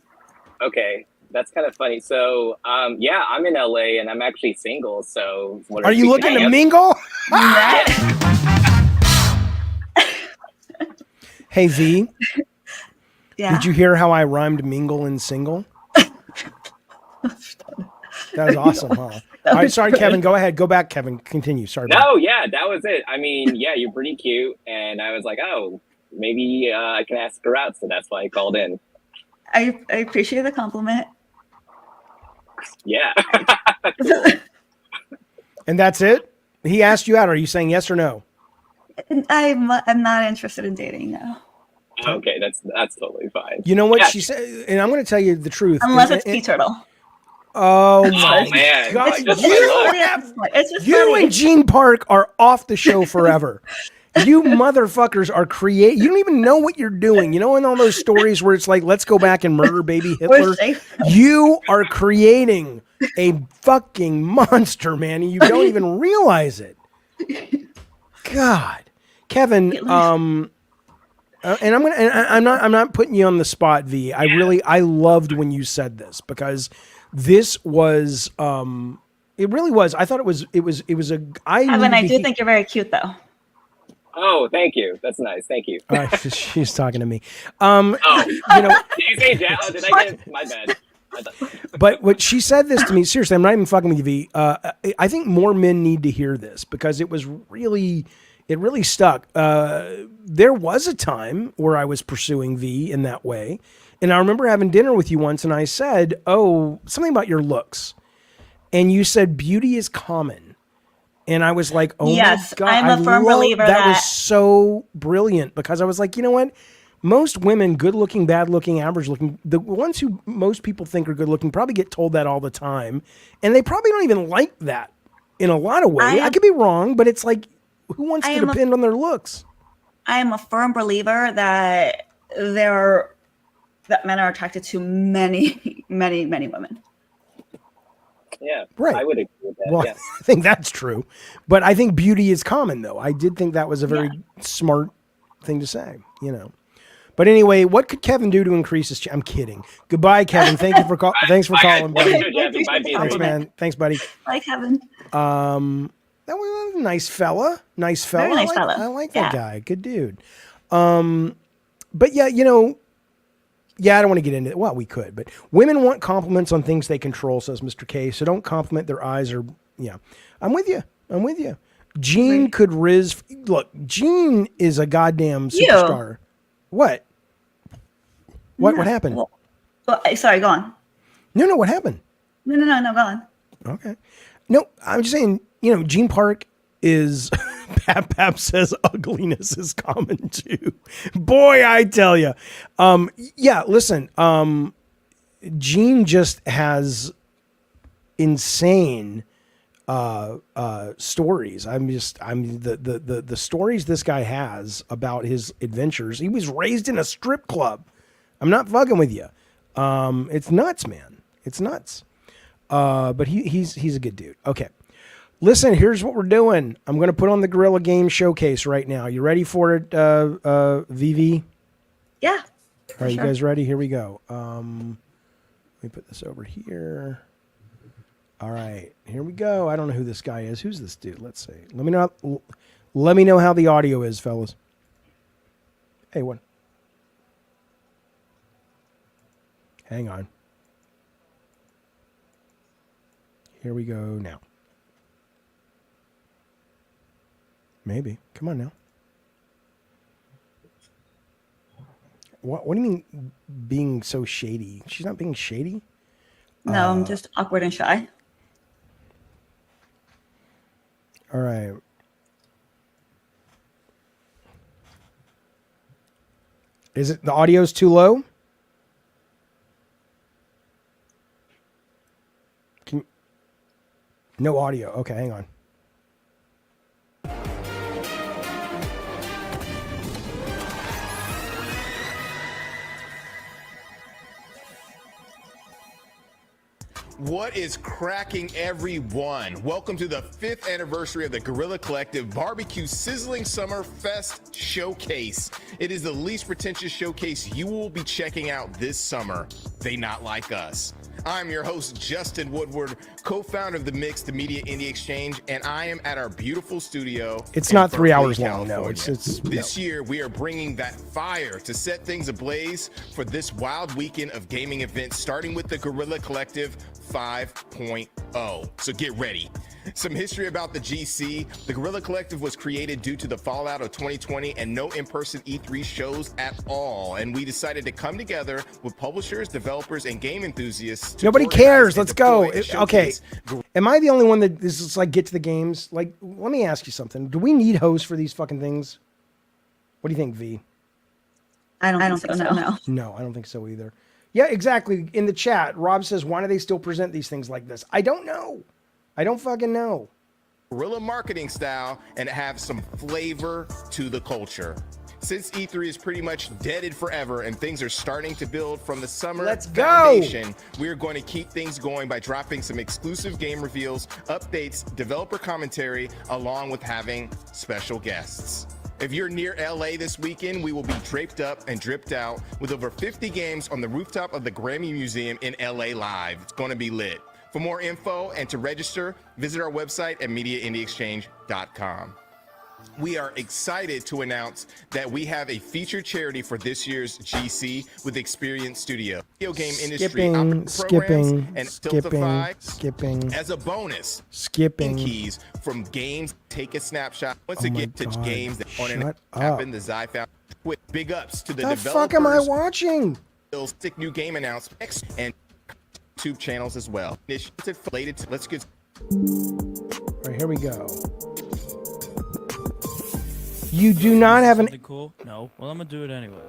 Okay, that's kind of funny. So, yeah, I'm in LA and I'm actually single. So, are you looking to mingle? Hey V, yeah. Did you hear how I rhymed mingle and single? That was awesome, huh? All right, sorry, Kevin. Go ahead. Go back, Kevin. Continue. Sorry. No, yeah, that was it. I mean, yeah, you're pretty cute, and I was like, oh. Maybe I can ask her out, so that's why I called in. I appreciate the compliment. Yeah. And that's it? He asked you out. Are you saying yes or no? I'm not interested in dating, no. Okay, that's totally fine. You know what she said? And I'm going to tell you the truth. Unless it's P-Turtle. Oh my man. God. It's just you funny. And Gene Park are off the show forever. You motherfuckers are you don't even know what you're doing. You know, in all those stories where it's like, let's go back and murder baby Hitler. You are creating a fucking monster, man. And you don't even realize it. God. Kevin, and I'm not putting you on the spot, V. I loved when you said this because this was, it really was. I thought it was Kevin, I do think you're very cute though. Oh, thank you. That's nice. Thank you. She's talking to me. Did you say Jaffe? Did I get my bad? But what she said this to me, seriously, I'm not even fucking with you, V. I think more men need to hear this because it really stuck. There was a time where I was pursuing V in that way. And I remember having dinner with you once and I said, something about your looks. And you said beauty is common. And I was like, yes, my God. I'm a firm believer that was so brilliant because I was like, you know what? Most women, good looking, bad looking, average looking, the ones who most people think are good looking probably get told that all the time. And they probably don't even like that in a lot of ways. I could be wrong, but it's like, who wants to depend on their looks? I am a firm believer that that men are attracted to many, many, many women. Yeah, right. I would agree with that. Well, yeah. I think that's true. But I think beauty is common, though. I did think that was a very smart thing to say, you know. But anyway, what could Kevin do to increase his I'm kidding. Goodbye, Kevin. Thank you for thanks for calling, buddy. Thanks, man. Thanks, buddy. Bye, Kevin. That was a nice fella. Nice fella. Very nice fella. I like that guy. Good dude. But yeah, you know, I don't want to get into it. Well, we could, but women want compliments on things they control, says Mr. K. So don't compliment their eyes or, I'm with you. Gene could look, Gene is a goddamn superstar. What? What happened? Well, sorry, go on. No, what happened? No, go on. Okay. No, I'm just saying, Gene Park is, Pap says ugliness is common too. Boy, I tell you. Listen, Gene just has insane stories. The stories this guy has about his adventures. He was raised in a strip club. I'm not fucking with you. It's nuts, man. It's nuts. But he's a good dude. Okay. Listen, here's what we're doing. I'm going to put on the Guerrilla Game Showcase right now. You ready for it, VV? Yeah. All right, you guys ready? Here we go. Let me put this over here. All right, here we go. I don't know who this guy is. Who's this dude? Let's see. Let me know how the audio is, fellas. Hey, what? Hang on. Here we go now. Maybe. Come on now. What do you mean being so shady? She's not being shady? No, I'm just awkward and shy. All right. Is it the audio's too low? No audio. Okay, hang on. What is cracking, everyone? Welcome to the 5th anniversary of the Guerrilla Collective Barbecue Sizzling Summer Fest Showcase. It is the least pretentious showcase you will be checking out this summer. They Not Like Us. I'm your host, Justin Woodward, co-founder of the Mix, the Media Indie Exchange, and I am at our beautiful studio. It's not 3 hours long, no. It's This year, we are bringing that fire to set things ablaze for this wild weekend of gaming events, starting with the Guerrilla Collective 5.0. So get ready. Some history about the GC. The Guerrilla Collective was created due to the fallout of 2020 and no in-person E3 shows at all. And we decided to come together with publishers, developers, and game enthusiasts. Nobody cares. Let's go. Okay. Am I the only one that this is like get to the games? Like, let me ask you something. Do we need hosts for these fucking things? What do you think, V? I don't think so, no. No, I don't think so either. Yeah, exactly. In the chat, Rob says, why do they still present these things like this? I don't know. I don't fucking know. Guerrilla marketing style and have some flavor to the culture. Since E3 is pretty much deaded forever and things are starting to build from the summer foundation, we're going to keep things going by dropping some exclusive game reveals, updates, developer commentary, along with having special guests. If you're near LA this weekend, we will be draped up and dripped out with over 50 games on the rooftop of the Grammy Museum in LA Live. It's going to be lit. For more info and to register, visit our website at MediaIndieExchange.com. we are excited to announce that we have a featured charity for this year's GC with Experience Studio. Video game industry skipping as a bonus. Skipping keys from games. Take a snapshot. Once again, to games that on and happen. The Zack found with big ups to the developers. The fuck am I watching? Stick new game announcements and YouTube channels as well. Initiative related to, let's get. All right, here we go. You do not have an. Cool? No. Well, I'm gonna do it anyway.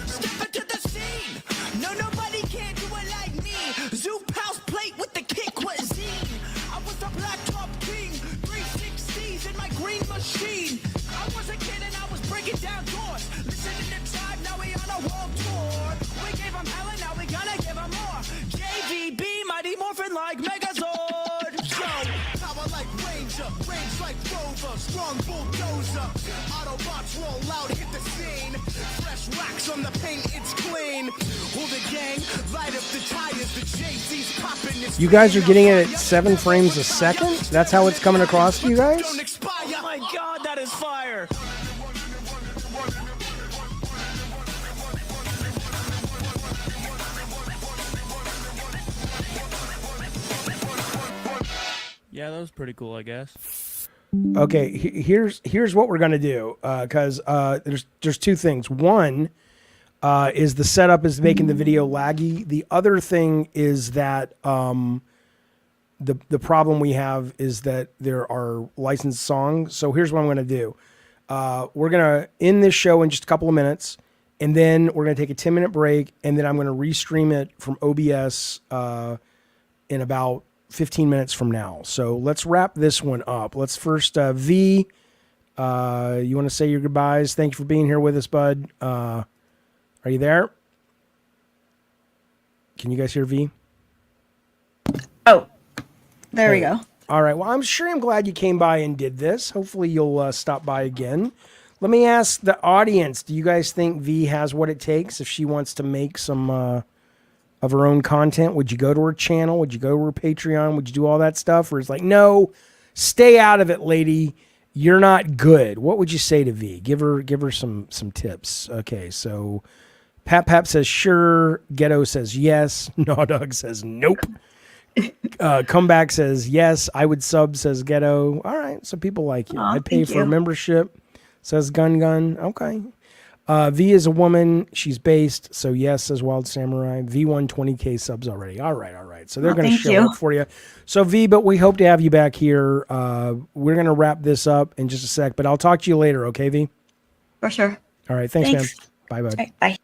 Step into the scene. No, nobody can do it like me. Zoop house plate with the kick cuisine. I was the black top king. 360s in my green machine. I was a kid and I was breaking down doors. Listening to tribe, now we on a world tour. We gave them hell and now we gonna give them more. JVB, mighty morphin' like Megazord. Yo, power like Ranger, range like Rover, strong bulldozer. Autobots roll out, hit the scene. Fresh wax on the paint, it's clean. Hold the gang, light up the tires, the JZ's popping. You guys are getting it at 7 frames a second? That's how it's coming across to you guys? Oh my god, that is fire! Yeah, that was pretty cool, I guess. Okay, here's what we're gonna do, because there's 2 things. One is the setup is making the video laggy. The other thing is that the problem we have is that there are licensed songs. So here's what I'm gonna do. We're gonna end this show in just a couple of minutes, and then we're gonna take a 10-minute break, and then I'm gonna restream it from OBS in about 15 minutes from now. So let's wrap this one up. Let's first, V, you want to say your goodbyes? Thank you for being here with us, bud. Are you there? Can you guys hear V? Oh, there we go. All right. Well, I'm glad you came by and did this. Hopefully you'll stop by again. Let me ask the audience, do you guys think V has what it takes if she wants to make some of her own content? Would you go to her channel? Would you go to her Patreon? Would you do all that stuff? Or it's like, no, stay out of it, lady. You're not good. What would you say to V? Give her some tips. Okay, so Pap says sure. Ghetto says yes. Gnawdog says nope. Comeback says yes. I would sub, says Ghetto. All right, so people like you. I'd pay for a membership, says Gun. Okay. V is a woman. She's based. So yes, says Wild Samurai. V1 20K subs already. All right. So they're going to show up for you. So V, but we hope to have you back here. We're going to wrap this up in just a sec, but I'll talk to you later. Okay, V? For sure. All right. Thanks. Man. Bye, bud. Right, bye.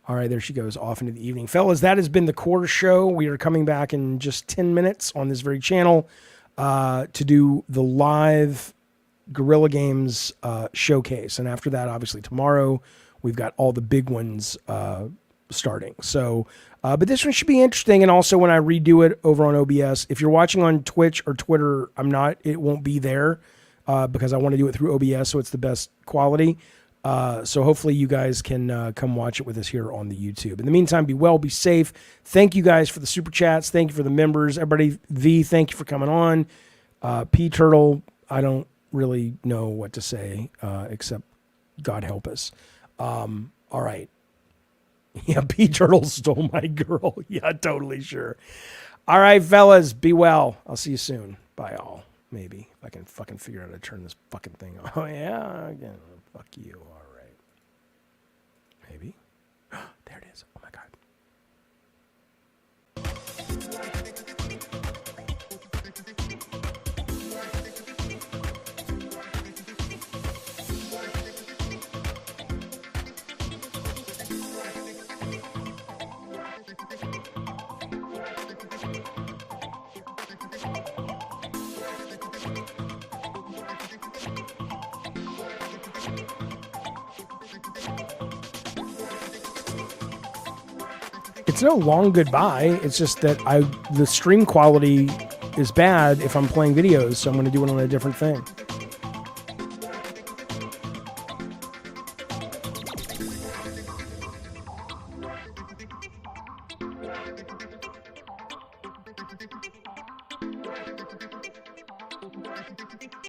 All right. There she goes off into the evening. Fellas, that has been the Core Show. We are coming back in just 10 minutes on this very channel to do the live Guerrilla Games showcase, and after that, obviously tomorrow we've got all the big ones starting. So, but this one should be interesting. And also, when I redo it over on OBS, if you're watching on Twitch or Twitter, it won't be there because I want to do it through OBS, so it's the best quality. So hopefully you guys can come watch it with us here on the YouTube. In the meantime, be well, be safe. Thank you guys for the super chats. Thank you for the members. Everybody, V, thank you for coming on. P Turtle, I don't really know what to say except God help us. All right. Yeah, P Turtle stole my girl. Yeah, totally sure. All right, fellas, be well. I'll see you soon. Bye, all. Maybe if I can fucking figure out how to turn this fucking thing on. Oh yeah, again. Fuck you. All right. Maybe. There it is. Oh my God. It's no long goodbye. It's just that the stream quality is bad if I'm playing videos, so I'm going to do it on a different thing.